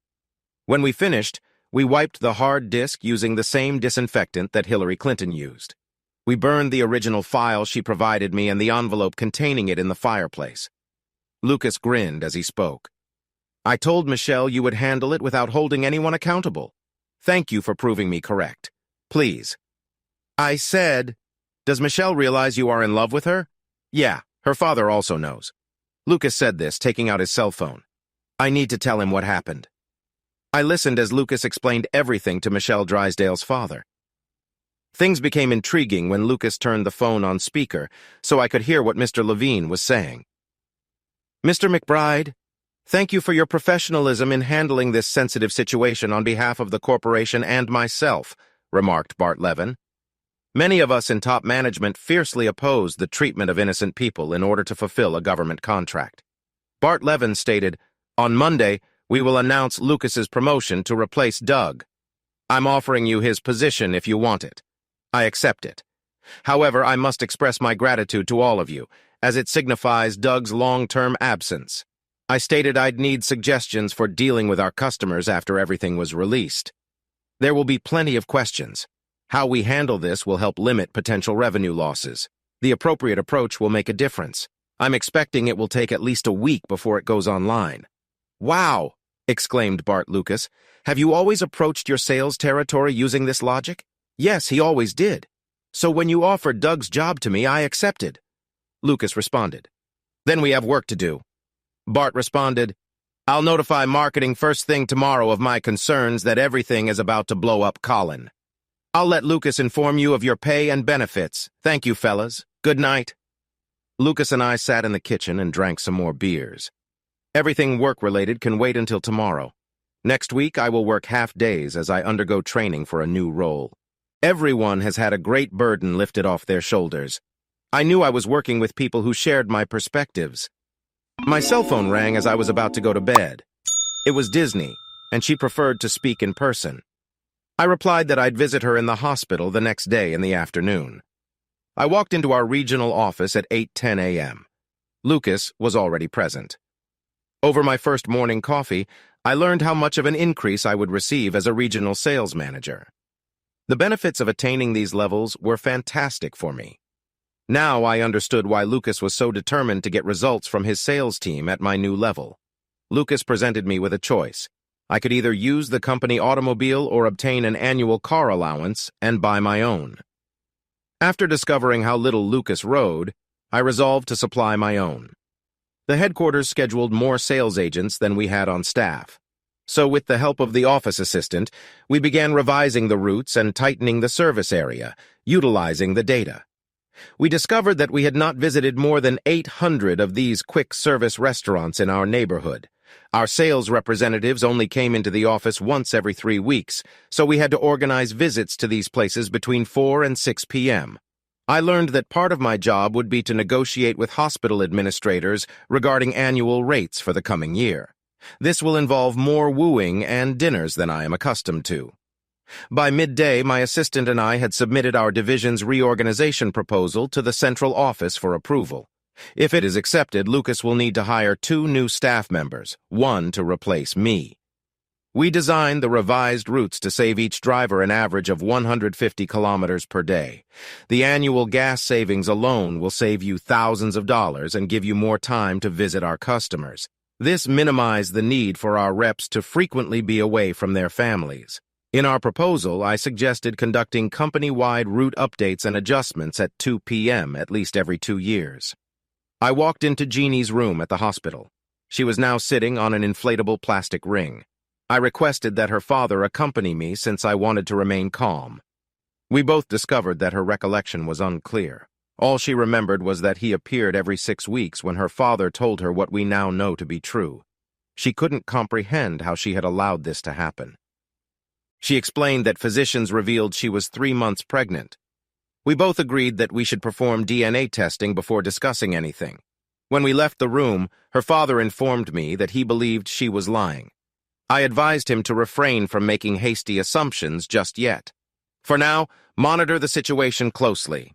When we finished, we wiped the hard disk using the same disinfectant that Hillary Clinton used. We burned the original file she provided me and the envelope containing it in the fireplace. Lucas grinned as he spoke. "I told Michelle you would handle it without holding anyone accountable. Thank you for proving me correct. Please." I said, "Does Michelle realize you are in love with her?" "Yeah, her father also knows." Lucas said this, taking out his cell phone. "I need to tell him what happened." I listened as Lucas explained everything to Michelle Drysdale's father. Things became intriguing when Lucas turned the phone on speaker so I could hear what Mr. Levine was saying. "Mr. McBride, thank you for your professionalism in handling this sensitive situation on behalf of the corporation and myself," remarked Bart Levin. "Many of us in top management fiercely oppose the treatment of innocent people in order to fulfill a government contract." Bart Levin stated, "On Monday, we will announce Lucas's promotion to replace Doug. I'm offering you his position if you want it. I accept it. However, I must express my gratitude to all of you, as it signifies Doug's long-term absence. I stated I'd need suggestions for dealing with our customers after everything was released. There will be plenty of questions. How we handle this will help limit potential revenue losses. The appropriate approach will make a difference. I'm expecting it will take at least a week before it goes online." "Wow!" exclaimed Bart Lucas. "Have you always approached your sales territory using this logic?" "Yes, he always did. So when you offered Doug's job to me, I accepted." Lucas responded. "Then we have work to do." Bart responded, "I'll notify marketing first thing tomorrow of my concerns that everything is about to blow up Colin. I'll let Lucas inform you of your pay and benefits. Thank you, fellas. Good night." Lucas and I sat in the kitchen and drank some more beers. Everything work-related can wait until tomorrow. Next week, I will work half days as I undergo training for a new role. Everyone has had a great burden lifted off their shoulders. I knew I was working with people who shared my perspectives. My cell phone rang as I was about to go to bed. It was Disney. and she preferred to speak in person. I replied that I'd visit her in the hospital the next day in the afternoon. I walked into our regional office at 8:10 a.m. Lucas was already present. Over my first morning coffee, I learned how much of an increase I would receive as a regional sales manager. The benefits of attaining these levels were fantastic for me. Now I understood why Lucas was so determined to get results from his sales team at my new level. Lucas presented me with a choice. I could either use the company automobile or obtain an annual car allowance and buy my own. After discovering how little Lucas rode, I resolved to supply my own. The headquarters scheduled more sales agents than we had on staff. So with the help of the office assistant, we began revising the routes and tightening the service area, utilizing the data. We discovered that we had not visited more than 800 of these quick-service restaurants in our neighborhood. Our sales representatives only came into the office once every 3 weeks, so we had to organize visits to these places between 4 and 6 p.m. I learned that part of my job would be to negotiate with hospital administrators regarding annual rates for the coming year. This will involve more wooing and dinners than I am accustomed to. By midday, my assistant and I had submitted our division's reorganization proposal to the central office for approval. If it is accepted, Lucas will need to hire 2 new staff members, 1 to replace me. We designed the revised routes to save each driver an average of 150 kilometers per day. The annual gas savings alone will save you thousands of dollars and give you more time to visit our customers. This minimized the need for our reps to frequently be away from their families. In our proposal, I suggested conducting company-wide route updates and adjustments at 2 p.m. at least every 2 years. I walked into Jeannie's room at the hospital. She was now sitting on an inflatable plastic ring. I requested that her father accompany me since I wanted to remain calm. We both discovered that her recollection was unclear. All she remembered was that he appeared every 6 weeks when her father told her what we now know to be true. She couldn't comprehend how she had allowed this to happen. She explained that physicians revealed she was 3 months pregnant. We both agreed that we should perform DNA testing before discussing anything. When we left the room, her father informed me that he believed she was lying. I advised him to refrain from making hasty assumptions just yet. For now, monitor the situation closely.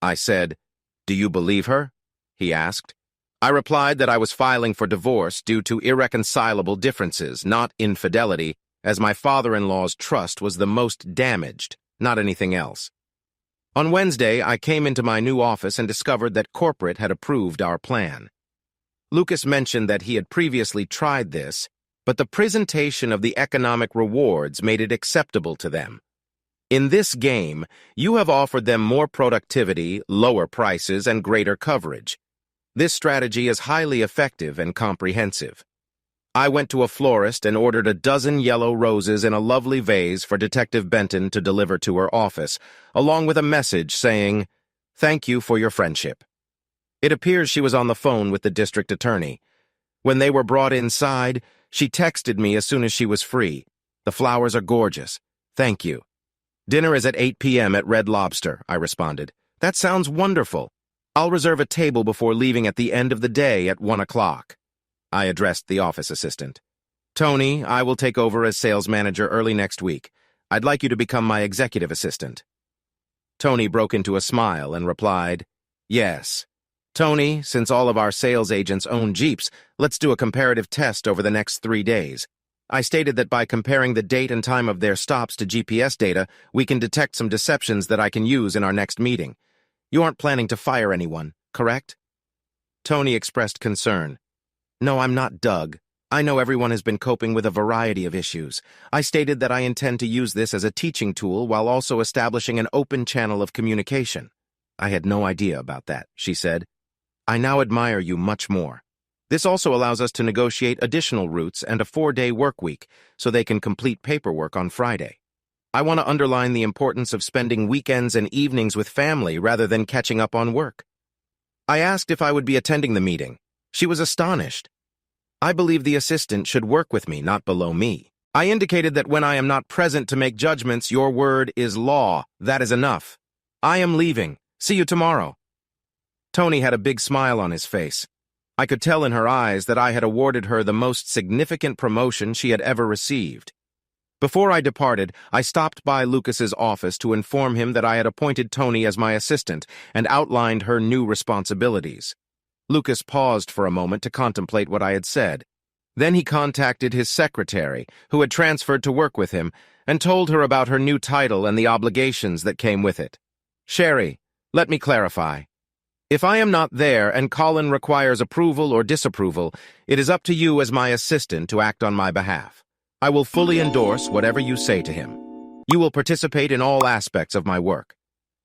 I said, "Do you believe her?" he asked. I replied that I was filing for divorce due to irreconcilable differences, not infidelity, as my father-in-law's trust was the most damaged, not anything else. On Wednesday, I came into my new office and discovered that corporate had approved our plan. Lucas mentioned that he had previously tried this, but the presentation of the economic rewards made it acceptable to them. In this game, you have offered them more productivity, lower prices, and greater coverage. This strategy is highly effective and comprehensive. I went to a florist and ordered a dozen yellow roses in a lovely vase for Detective Benton to deliver to her office, along with a message saying, "Thank you for your friendship." It appears she was on the phone with the district attorney. When they were brought inside, she texted me as soon as she was free. "The flowers are gorgeous. Thank you." "Dinner is at 8 p.m. at Red Lobster," I responded. "That sounds wonderful. I'll reserve a table before leaving at the end of the day at 1 o'clock. I addressed the office assistant. "Tony, I will take over as sales manager early next week. I'd like you to become my executive assistant." Tony broke into a smile and replied, "Yes. Tony, since all of our sales agents own Jeeps, let's do a comparative test over the next 3 days. I stated that by comparing the date and time of their stops to GPS data, we can detect some deceptions that I can use in our next meeting. You aren't planning to fire anyone, correct?" Tony expressed concern. "No, I'm not Doug. I know everyone has been coping with a variety of issues. I stated that I intend to use this as a teaching tool while also establishing an open channel of communication." "I had no idea about that," she said. "I now admire you much more. This also allows us to negotiate additional routes and a 4-day work week so they can complete paperwork on Friday. I want to underline the importance of spending weekends and evenings with family rather than catching up on work." I asked if I would be attending the meeting. She was astonished. I believe the assistant should work with me, not below me. I indicated that when I am not present to make judgments, your word is law. That is enough. I am leaving. See you tomorrow. Tony had a big smile on his face. I could tell in her eyes that I had awarded her the most significant promotion she had ever received. Before I departed, I stopped by Lucas's office to inform him that I had appointed Tony as my assistant and outlined her new responsibilities. Lucas paused for a moment to contemplate what I had said. Then he contacted his secretary, who had transferred to work with him, and told her about her new title and the obligations that came with it. "Sherry, let me clarify. If I am not there and Colin requires approval or disapproval, it is up to you as my assistant to act on my behalf. I will fully endorse whatever you say to him. You will participate in all aspects of my work."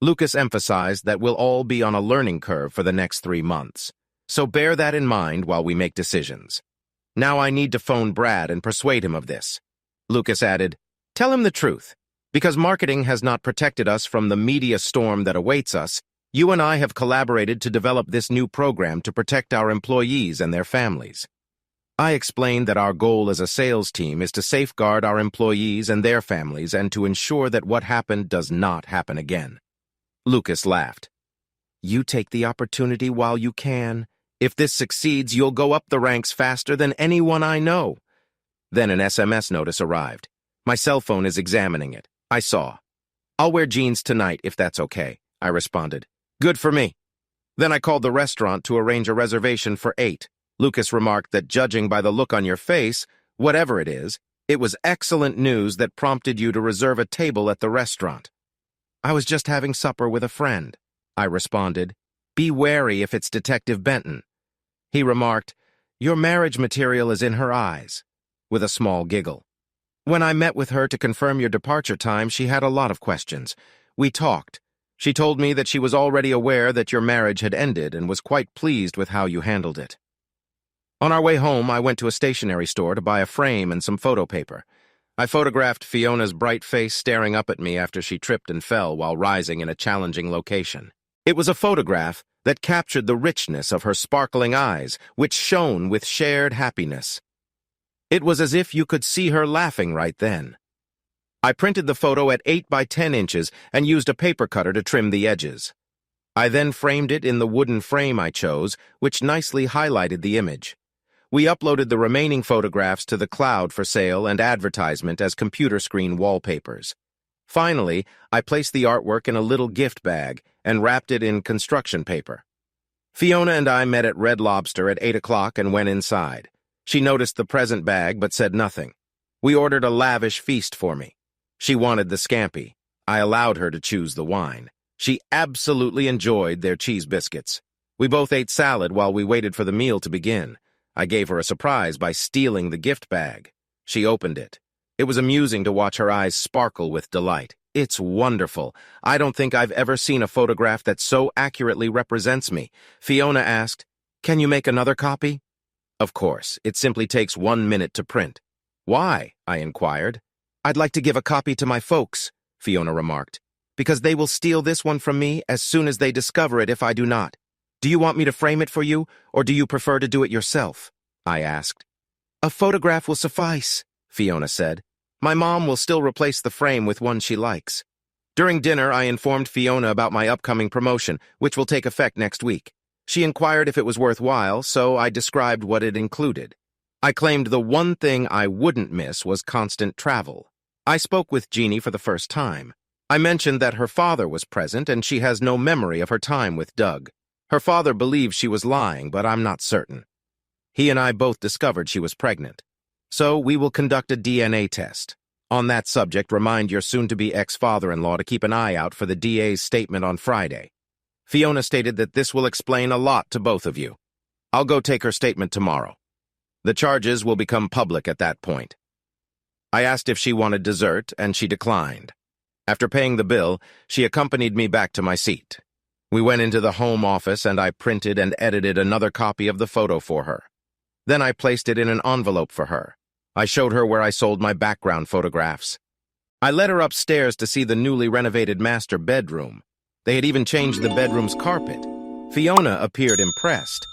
Lucas emphasized that we'll all be on a learning curve for the next 3 months, so bear that in mind while we make decisions. Now I need to phone Brad and persuade him of this. Lucas added, "Tell him the truth. Because marketing has not protected us from the media storm that awaits us, you and I have collaborated to develop this new program to protect our employees and their families." I explained that our goal as a sales team is to safeguard our employees and their families and to ensure that what happened does not happen again. Lucas laughed. "You take the opportunity while you can. If this succeeds, you'll go up the ranks faster than anyone I know." Then an SMS notice arrived. My cell phone is examining it. I saw. "I'll wear jeans tonight if that's okay," I responded. "Good for me." Then I called the restaurant to arrange a reservation for 8. Lucas remarked that judging by the look on your face, whatever it is, it was excellent news that prompted you to reserve a table at the restaurant. "I was just having supper with a friend," I responded. "Be wary if it's Detective Benton." He remarked, "Your marriage material is in her eyes," with a small giggle. "When I met with her to confirm your departure time, she had a lot of questions. We talked. She told me that she was already aware that your marriage had ended and was quite pleased with how you handled it." On our way home, I went to a stationery store to buy a frame and some photo paper. I photographed Fiona's bright face staring up at me after she tripped and fell while rising in a challenging location. It was a photograph that captured the richness of her sparkling eyes, which shone with shared happiness. It was as if you could see her laughing right then. I printed the photo at 8 by 10 inches and used a paper cutter to trim the edges. I then framed it in the wooden frame I chose, which nicely highlighted the image. We uploaded the remaining photographs to the cloud for sale and advertisement as computer screen wallpapers. Finally, I placed the artwork in a little gift bag and wrapped it in construction paper. Fiona and I met at Red Lobster at 8 o'clock and went inside. She noticed the present bag but said nothing. We ordered a lavish feast for me. She wanted the scampi. I allowed her to choose the wine. She absolutely enjoyed their cheese biscuits. We both ate salad while we waited for the meal to begin. I gave her a surprise by stealing the gift bag. She opened it. It was amusing to watch her eyes sparkle with delight. "It's wonderful. I don't think I've ever seen a photograph that so accurately represents me." Fiona asked, "Can you make another copy?" "Of course. It simply takes 1 minute to print." "Why?" I inquired. "I'd like to give a copy to my folks," Fiona remarked, "because they will steal this one from me as soon as they discover it if I do not. Do you want me to frame it for you, or do you prefer to do it yourself?" I asked. "A photograph will suffice," Fiona said. "My mom will still replace the frame with one she likes." During dinner, I informed Fiona about my upcoming promotion, which will take effect next week. She inquired if it was worthwhile, so I described what it included. I claimed the one thing I wouldn't miss was constant travel. I spoke with Jeannie for the first time. I mentioned that her father was present and she has no memory of her time with Doug. Her father believes she was lying, but I'm not certain. He and I both discovered she was pregnant. So we will conduct a DNA test. On that subject, remind your soon-to-be ex-father-in-law to keep an eye out for the DA's statement on Friday. Fiona stated that this will explain a lot to both of you. I'll go take her statement tomorrow. The charges will become public at that point. I asked if she wanted dessert, and she declined. After paying the bill, she accompanied me back to my seat. We went into the home office and I printed and edited another copy of the photo for her. Then I placed it in an envelope for her. I showed her where I sold my background photographs. I led her upstairs to see the newly renovated master bedroom. They had even changed the bedroom's carpet. Fiona appeared impressed.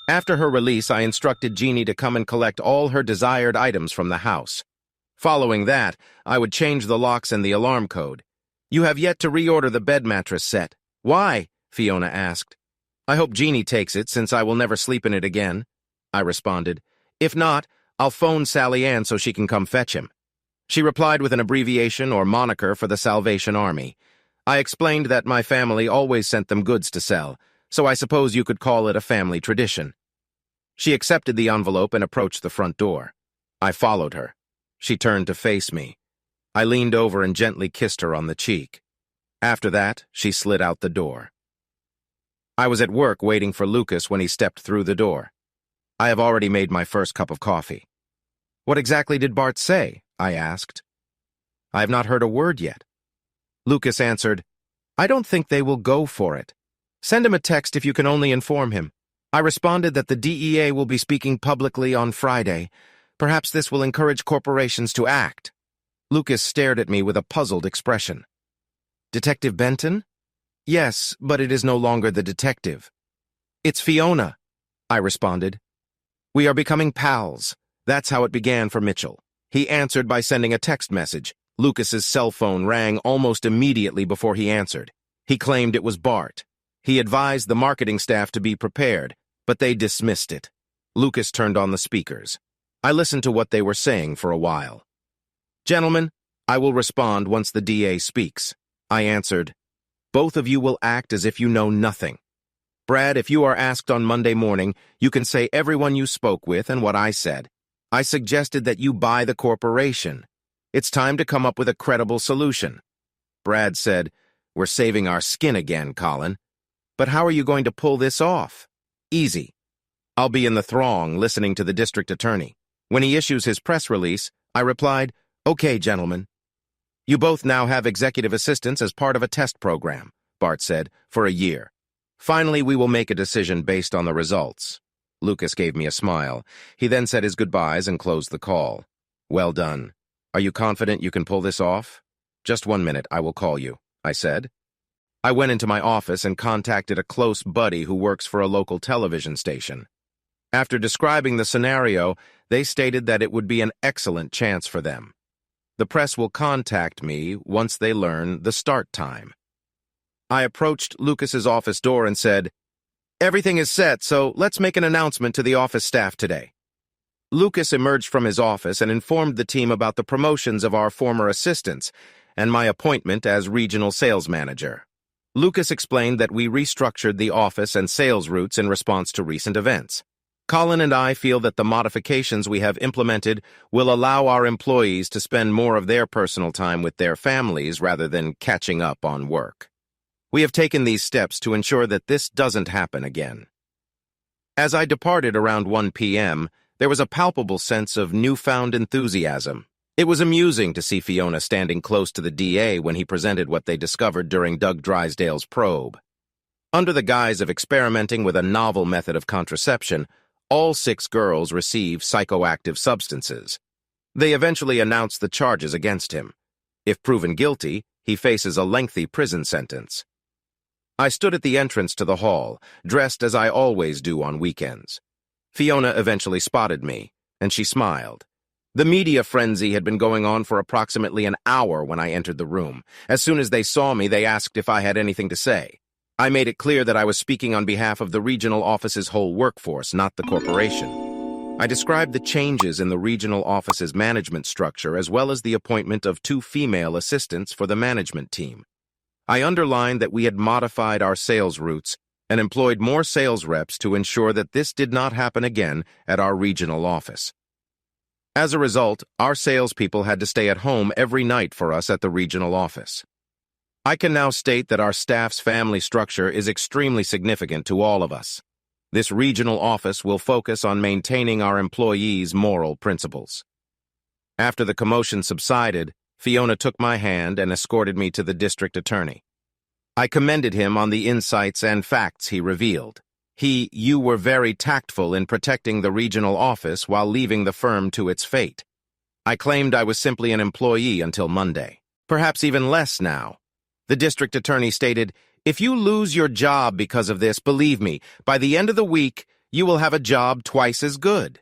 After her release, I instructed Jeannie to come and collect all her desired items from the house. Following that, I would change the locks and the alarm code. "You have yet to reorder the bed mattress set." "Why?" Fiona asked. "I hope Jeannie takes it, since I will never sleep in it again," I responded. If not, I'll phone Sally Ann so she can come fetch him. She replied with an abbreviation or moniker for the Salvation Army. I explained that my family always sent them goods to sell, so I suppose you could call it a family tradition. She accepted the envelope and approached the front door. I followed her. She turned to face me. I leaned over and gently kissed her on the cheek. After that, she slid out the door. I was at work waiting for Lucas when he stepped through the door. I have already made my first cup of coffee. What exactly did Bart say? I asked. I have not heard a word yet. Lucas answered, I don't think they will go for it. Send him a text if you can only inform him. I responded that the DEA will be speaking publicly on Friday. Perhaps this will encourage corporations to act. Lucas stared at me with a puzzled expression. Detective Benton? Yes, but it is no longer the detective. It's Fiona, I responded. We are becoming pals. That's how it began for Mitchell. He answered by sending a text message. Lucas's cell phone rang almost immediately before he answered. He claimed it was Bart. He advised the marketing staff to be prepared, but they dismissed it. Lucas turned on the speakers. I listened to what they were saying for a while. Gentlemen, I will respond once the DA speaks. I answered, both of you will act as if you know nothing. Brad, if you are asked on Monday morning, you can say everyone you spoke with and what I said. I suggested that you buy the corporation. It's time to come up with a credible solution. Brad said, we're saving our skin again, Colin. But how are you going to pull this off? Easy. I'll be in the throng listening to the district attorney. When he issues his press release, I replied, okay, gentlemen. You both now have executive assistants as part of a test program, Bart said, for a year. Finally, we will make a decision based on the results. Lucas gave me a smile. He then said his goodbyes and closed the call. Well done. Are you confident you can pull this off? Just 1 minute, I will call you, I said. I went into my office and contacted a close buddy who works for a local television station. After describing the scenario, they stated that it would be an excellent chance for them. The press will contact me once they learn the start time. I approached Lucas's office door and said, everything is set, so let's make an announcement to the office staff today. Lucas emerged from his office and informed the team about the promotions of our former assistants and my appointment as regional sales manager. Lucas explained that we restructured the office and sales routes in response to recent events. Colin and I feel that the modifications we have implemented will allow our employees to spend more of their personal time with their families rather than catching up on work. We have taken these steps to ensure that this doesn't happen again. As I departed around 1 p.m., there was a palpable sense of newfound enthusiasm. It was amusing to see Fiona standing close to the DA when he presented what they discovered during Doug Drysdale's probe. Under the guise of experimenting with a novel method of contraception, all 6 girls received psychoactive substances. They eventually announced the charges against him. If proven guilty, he faces a lengthy prison sentence. I stood at the entrance to the hall, dressed as I always do on weekends. Fiona eventually spotted me, and she smiled. The media frenzy had been going on for approximately an hour when I entered the room. As soon as they saw me, they asked if I had anything to say. I made it clear that I was speaking on behalf of the regional office's whole workforce, not the corporation. I described the changes in the regional office's management structure as well as the appointment of 2 female assistants for the management team. I underlined that we had modified our sales routes and employed more sales reps to ensure that this did not happen again at our regional office. As a result, our salespeople had to stay at home every night for us at the regional office. I can now state that our staff's family structure is extremely significant to all of us. This regional office will focus on maintaining our employees' moral principles. After the commotion subsided, Fiona took my hand and escorted me to the district attorney. I commended him on the insights and facts he revealed. You were very tactful in protecting the regional office while leaving the firm to its fate. I claimed I was simply an employee until Monday, perhaps even less now. The district attorney stated, if you lose your job because of this, believe me, by the end of the week, you will have a job twice as good.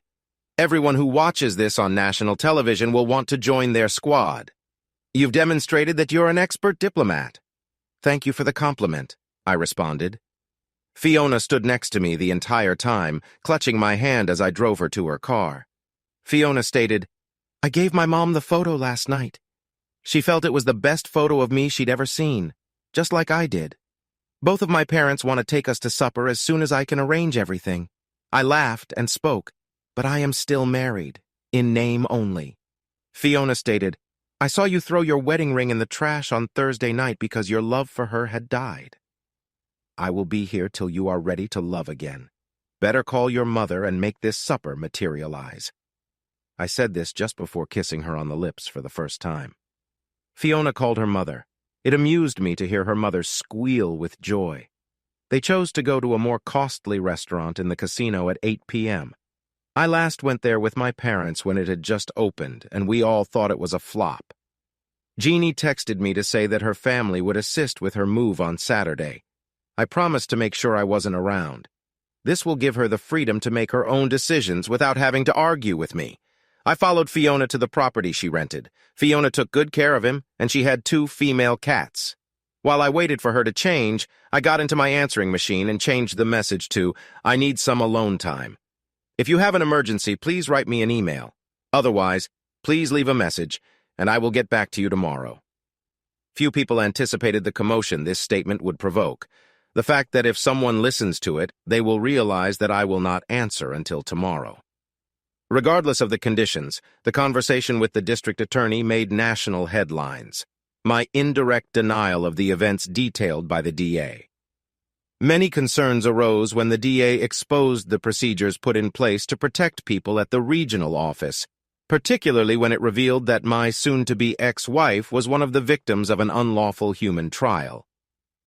Everyone who watches this on national television will want to join their squad. You've demonstrated that you're an expert diplomat. Thank you for the compliment, I responded. Fiona stood next to me the entire time, clutching my hand as I drove her to her car. Fiona stated, "I gave my mom the photo last night. She felt it was the best photo of me she'd ever seen, just like I did. Both of my parents want to take us to supper as soon as I can arrange everything." I laughed and spoke, "But I am still married, in name only." Fiona stated, "I saw you throw your wedding ring in the trash on Thursday night because your love for her had died. I will be here till you are ready to love again. Better call your mother and make this supper materialize." I said this just before kissing her on the lips for the first time. Fiona called her mother. It amused me to hear her mother squeal with joy. They chose to go to a more costly restaurant in the casino at 8 p.m. I last went there with my parents when it had just opened, and we all thought it was a flop. Jeannie texted me to say that her family would assist with her move on Saturday. I promised to make sure I wasn't around. This will give her the freedom to make her own decisions without having to argue with me. I followed Fiona to the property she rented. Fiona took good care of him, and she had 2 female cats. While I waited for her to change, I got into my answering machine and changed the message to, "I need some alone time. If you have an emergency, please write me an email. Otherwise, please leave a message, and I will get back to you tomorrow." Few people anticipated the commotion this statement would provoke. The fact that if someone listens to it, they will realize that I will not answer until tomorrow. Regardless of the conditions, the conversation with the district attorney made national headlines. My indirect denial of the events detailed by the DA. Many concerns arose when the DA exposed the procedures put in place to protect people at the regional office, particularly when it revealed that my soon-to-be ex-wife was one of the victims of an unlawful human trial.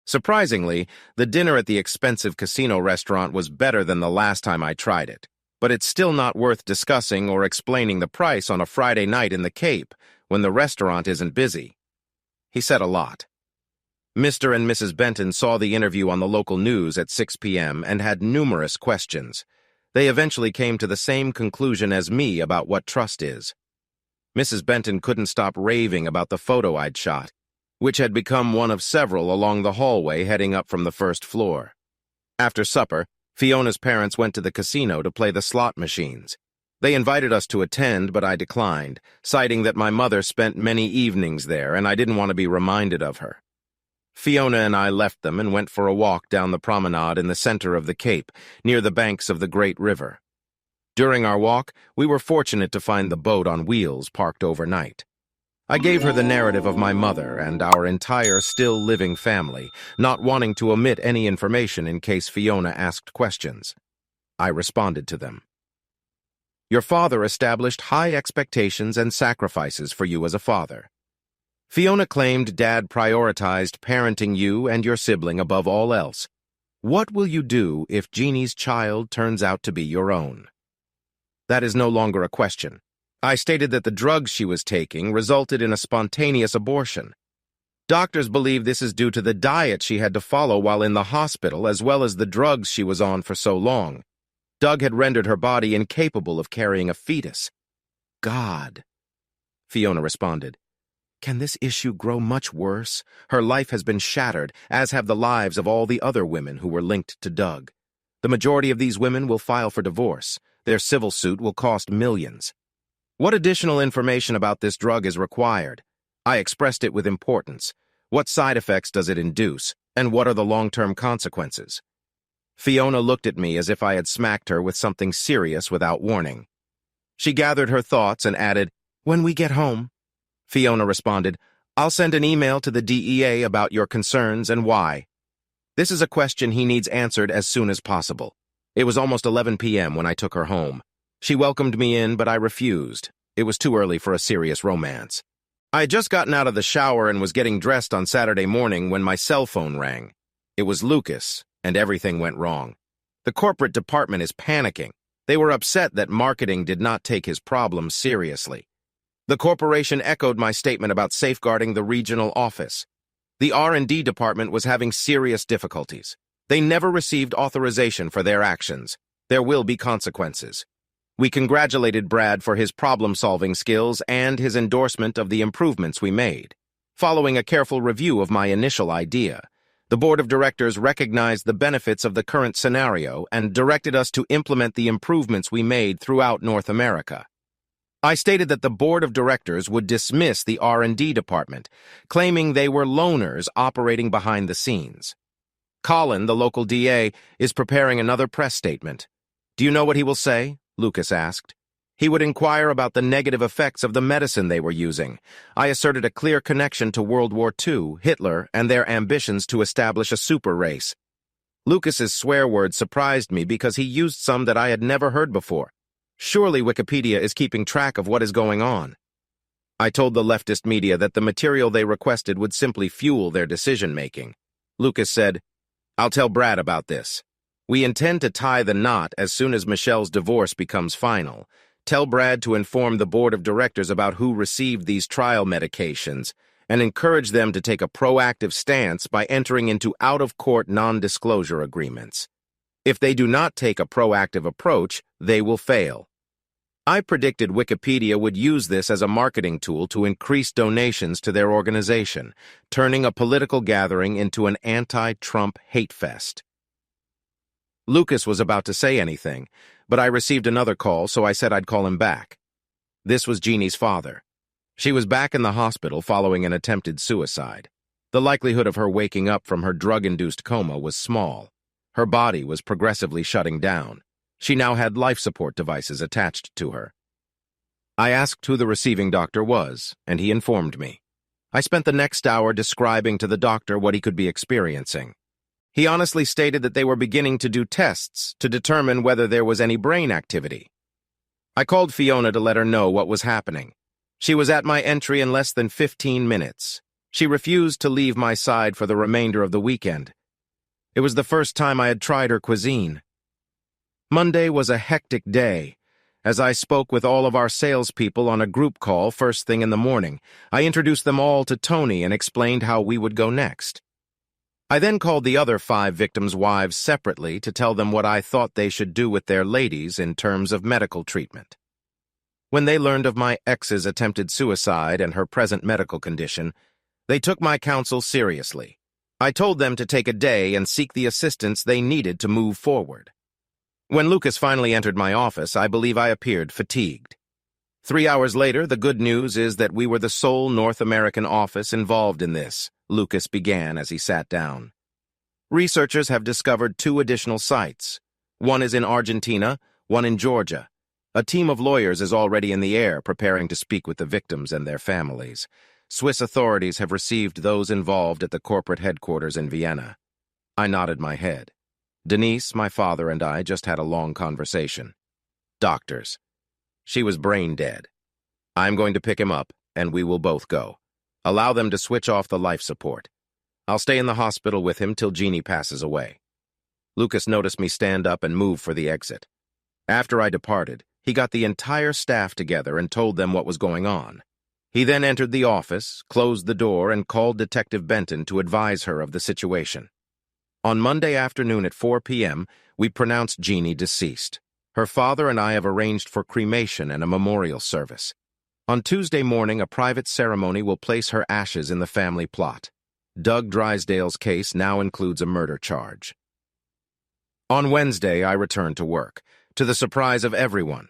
Surprisingly, the dinner at the expensive casino restaurant was better than the last time I tried it, but it's still not worth discussing or explaining the price on a Friday night in the Cape when the restaurant isn't busy. He said a lot. Mr. and Mrs. Benton saw the interview on the local news at 6 p.m. and had numerous questions. They eventually came to the same conclusion as me about what trust is. Mrs. Benton couldn't stop raving about the photo I'd shot, which had become one of several along the hallway heading up from the first floor. After supper, Fiona's parents went to the casino to play the slot machines. They invited us to attend, but I declined, citing that my mother spent many evenings there and I didn't want to be reminded of her. Fiona and I left them and went for a walk down the promenade in the center of the Cape, near the banks of the Great River. During our walk, we were fortunate to find the boat on wheels parked overnight. I gave her the narrative of my mother and our entire still-living family, not wanting to omit any information in case Fiona asked questions. I responded to them. Your father established high expectations and sacrifices for you as a father. Fiona claimed Dad prioritized parenting you and your sibling above all else. What will you do if Jeannie's child turns out to be your own? That is no longer a question. I stated that the drugs she was taking resulted in a spontaneous abortion. Doctors believe this is due to the diet she had to follow while in the hospital as well as the drugs she was on for so long. Doug had rendered her body incapable of carrying a fetus. God. Fiona responded, Can this issue grow much worse? Her life has been shattered, as have the lives of all the other women who were linked to Doug. The majority of these women will file for divorce. Their civil suit will cost millions. What additional information about this drug is required? I expressed it with importance. What side effects does it induce, and what are the long-term consequences? Fiona looked at me as if I had smacked her with something serious without warning. She gathered her thoughts and added, When we get home. Fiona responded, I'll send an email to the DEA about your concerns and why. This is a question he needs answered as soon as possible. It was almost 11 p.m. when I took her home. She welcomed me in, but I refused. It was too early for a serious romance. I had just gotten out of the shower and was getting dressed on Saturday morning when my cell phone rang. It was Lucas, and everything went wrong. The corporate department is panicking. They were upset that marketing did not take his problems seriously. The corporation echoed my statement about safeguarding the regional office. The R&D department was having serious difficulties. They never received authorization for their actions. There will be consequences. We congratulated Brad for his problem-solving skills and his endorsement of the improvements we made. Following a careful review of my initial idea, The board of directors recognized the benefits of the current scenario and directed us to implement the improvements we made throughout North America. I stated that the board of directors would dismiss the R&D department, claiming they were loners operating behind the scenes. Colin, the local DA, is preparing another press statement. "Do you know what he will say?" Lucas asked. "He would inquire about the negative effects of the medicine they were using." I asserted a clear connection to World War II, Hitler, and their ambitions to establish a super race. Lucas's swear words surprised me because he used some that I had never heard before. Surely Wikipedia is keeping track of what is going on. I told the leftist media that the material they requested would simply fuel their decision-making. Lucas said, "I'll tell Brad about this. We intend to tie the knot as soon as Michelle's divorce becomes final. Tell Brad to inform the board of directors about who received these trial medications and encourage them to take a proactive stance by entering into out-of-court non-disclosure agreements. If they do not take a proactive approach, they will fail." I predicted Wikipedia would use this as a marketing tool to increase donations to their organization, turning a political gathering into an anti-Trump hate fest. Lucas was about to say anything, but I received another call, so I said I'd call him back. This was Jeannie's father. She was back in the hospital following an attempted suicide. The likelihood of her waking up from her drug-induced coma was small. Her body was progressively shutting down. She now had life support devices attached to her. I asked who the receiving doctor was, and he informed me. I spent the next hour describing to the doctor what he could be experiencing. He honestly stated that they were beginning to do tests to determine whether there was any brain activity. I called Fiona to let her know what was happening. She was at my entry in less than 15 minutes. She refused to leave my side for the remainder of the weekend. It was the first time I had tried her cuisine. Monday was a hectic day. As I spoke with all of our salespeople on a group call first thing in the morning, I introduced them all to Tony and explained how we would go next. I then called the other 5 victims' wives separately to tell them what I thought they should do with their ladies in terms of medical treatment. When they learned of my ex's attempted suicide and her present medical condition, they took my counsel seriously. I told them to take a day and seek the assistance they needed to move forward. When Lucas finally entered my office, I believe I appeared fatigued. 3 hours later, the good news is that we were the sole North American office involved in this, Lucas began as he sat down. Researchers have discovered 2 additional sites. One is in Argentina, one in Georgia. A team of lawyers is already in the air preparing to speak with the victims and their families. Swiss authorities have received those involved at the corporate headquarters in Vienna. I nodded my head. Denise, my father, and I just had a long conversation. Doctors. She was brain dead. I'm going to pick him up, and we will both go. Allow them to switch off the life support. I'll stay in the hospital with him till Jeannie passes away. Lucas noticed me stand up and move for the exit. After I departed, he got the entire staff together and told them what was going on. He then entered the office, closed the door, and called Detective Benton to advise her of the situation. On Monday afternoon at 4 p.m., we pronounced Jeannie deceased. Her father and I have arranged for cremation and a memorial service. On Tuesday morning, a private ceremony will place her ashes in the family plot. Doug Drysdale's case now includes a murder charge. On Wednesday, I returned to work, to the surprise of everyone.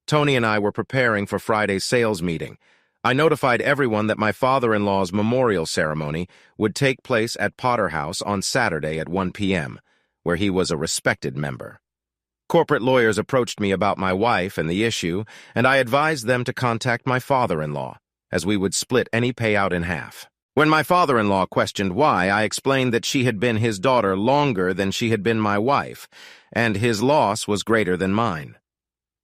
Tony and I were preparing for Friday's sales meeting. I notified everyone that my father-in-law's memorial ceremony would take place at Potter House on Saturday at 1 p.m., where he was a respected member. Corporate lawyers approached me about my wife and the issue, and I advised them to contact my father-in-law, as we would split any payout in half. When my father-in-law questioned why, I explained that she had been his daughter longer than she had been my wife, and his loss was greater than mine.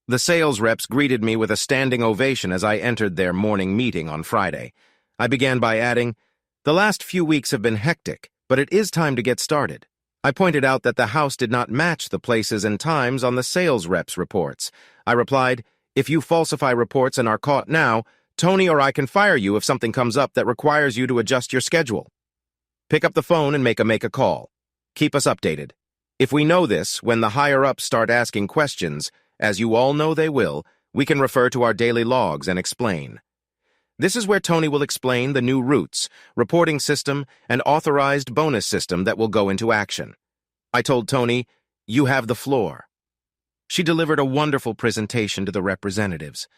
The sales reps greeted me with a standing ovation as I entered their morning meeting on Friday. I began by adding, "The last few weeks have been hectic, but it is time to get started." I pointed out that the house did not match the places and times on the sales reps' reports. I replied, "If you falsify reports and are caught now, Tony or I can fire you if something comes up that requires you to adjust your schedule. Pick up the phone and make a call. Keep us updated. If we know this, when the higher-ups start asking questions, as you all know they will, we can refer to our daily logs and explain." This is where Tony will explain the new routes, reporting system, and authorized bonus system that will go into action. I told Tony, "You have the floor." She delivered a wonderful presentation to the representatives.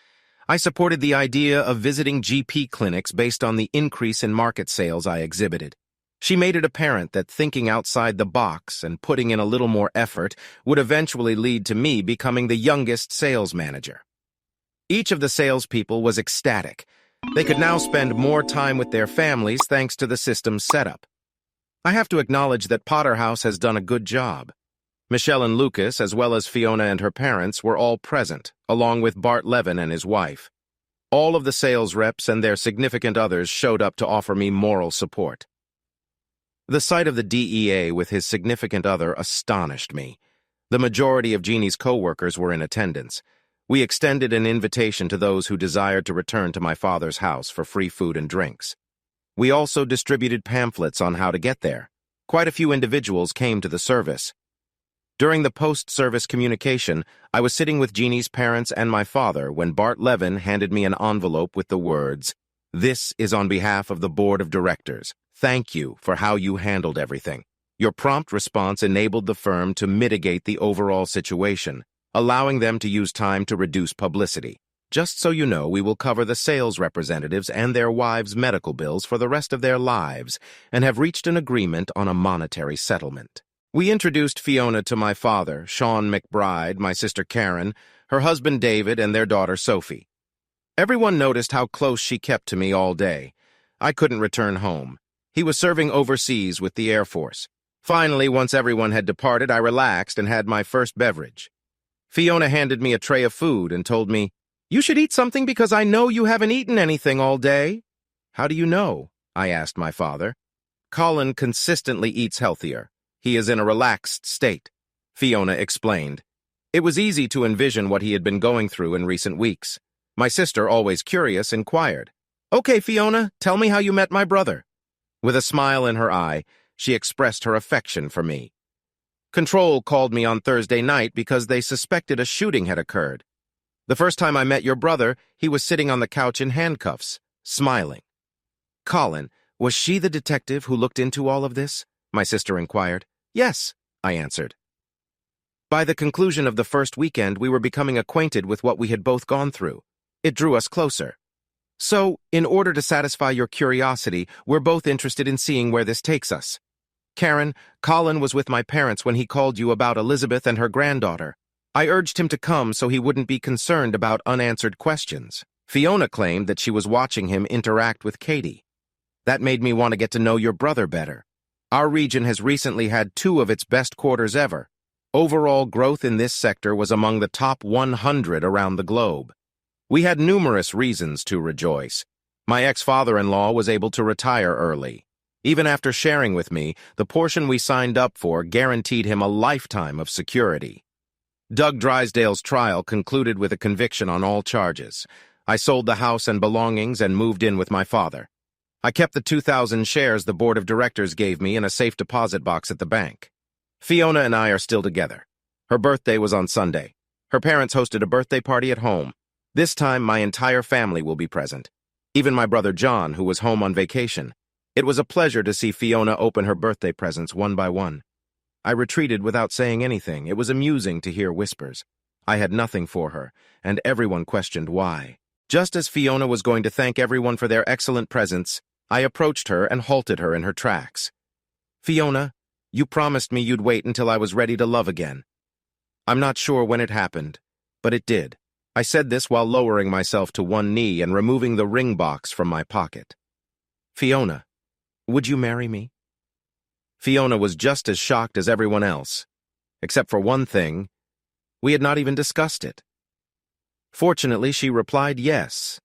I supported the idea of visiting GP clinics based on the increase in market sales I exhibited. She made it apparent that thinking outside the box and putting in a little more effort would eventually lead to me becoming the youngest sales manager. Each of the salespeople was ecstatic. They could now spend more time with their families thanks to the system's setup. I have to acknowledge that Potterhouse has done a good job. Michelle and Lucas, as well as Fiona and her parents, were all present, along with Bart Levin and his wife. All of the sales reps and their significant others showed up to offer me moral support. The sight of the DEA with his significant other astonished me. The majority of Jeannie's co-workers were in attendance. We extended an invitation to those who desired to return to my father's house for free food and drinks. We also distributed pamphlets on how to get there. Quite a few individuals came to the service. During the post-service communication, I was sitting with Jeannie's parents and my father when Bart Levin handed me an envelope with the words, "This is on behalf of the Board of Directors. Thank you for how you handled everything. Your prompt response enabled the firm to mitigate the overall situation, allowing them to use time to reduce publicity. Just so you know, we will cover the sales representatives and their wives' medical bills for the rest of their lives and have reached an agreement on a monetary settlement." We introduced Fiona to my father, Sean McBride, my sister Karen, her husband David, and their daughter Sophie. Everyone noticed how close she kept to me all day. I couldn't return home. He was serving overseas with the Air Force. Finally, once everyone had departed, I relaxed and had my first beverage. Fiona handed me a tray of food and told me, "You should eat something because I know you haven't eaten anything all day." "How do you know?" I asked my father. "Colin consistently eats healthier. He is in a relaxed state," Fiona explained. It was easy to envision what he had been going through in recent weeks. My sister, always curious, inquired, "Okay, Fiona, tell me how you met my brother." With a smile in her eye, she expressed her affection for me. Control called me on Thursday night because they suspected a shooting had occurred. "The first time I met your brother, he was sitting on the couch in handcuffs, smiling." "Colin, was she the detective who looked into all of this?" my sister inquired. "Yes," I answered. By the conclusion of the first weekend, we were becoming acquainted with what we had both gone through. It drew us closer. "So, in order to satisfy your curiosity, we're both interested in seeing where this takes us. Karen, Colin was with my parents when he called you about Elizabeth and her granddaughter. I urged him to come so he wouldn't be concerned about unanswered questions. Fiona claimed that she was watching him interact with Katie. That made me want to get to know your brother better. Our region has recently had 2 of its best quarters ever. Overall growth in this sector was among the top 100 around the globe. We had numerous reasons to rejoice. My ex-father-in-law was able to retire early. Even after sharing with me, the portion we signed up for guaranteed him a lifetime of security. Doug Drysdale's trial concluded with a conviction on all charges. I sold the house and belongings and moved in with my father. I kept the 2,000 shares the board of directors gave me in a safe deposit box at the bank. Fiona and I are still together. Her birthday was on Sunday. Her parents hosted a birthday party at home. This time, my entire family will be present. Even my brother John, who was home on vacation. It was a pleasure to see Fiona open her birthday presents one by one. I retreated without saying anything. It was amusing to hear whispers. I had nothing for her, and everyone questioned why. Just as Fiona was going to thank everyone for their excellent presents, I approached her and halted her in her tracks. "Fiona, you promised me you'd wait until I was ready to love again." I'm not sure when it happened, but it did. I said this while lowering myself to one knee and removing the ring box from my pocket. "Fiona, would you marry me?" Fiona was just as shocked as everyone else. Except for one thing, we had not even discussed it. Fortunately, she replied yes.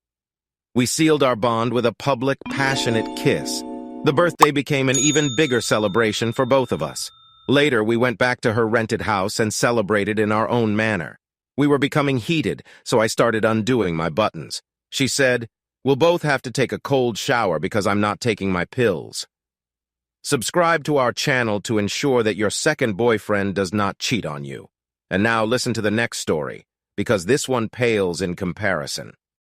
We sealed our bond with a public, passionate kiss. The birthday became an even bigger celebration for both of us. Later, we went back to her rented house and celebrated in our own manner. We were becoming heated, so I started undoing my buttons. She said, "We'll both have to take a cold shower because I'm not taking my pills." Subscribe to our channel to ensure that your second boyfriend does not cheat on you. And now listen to the next story, because this one pales in comparison.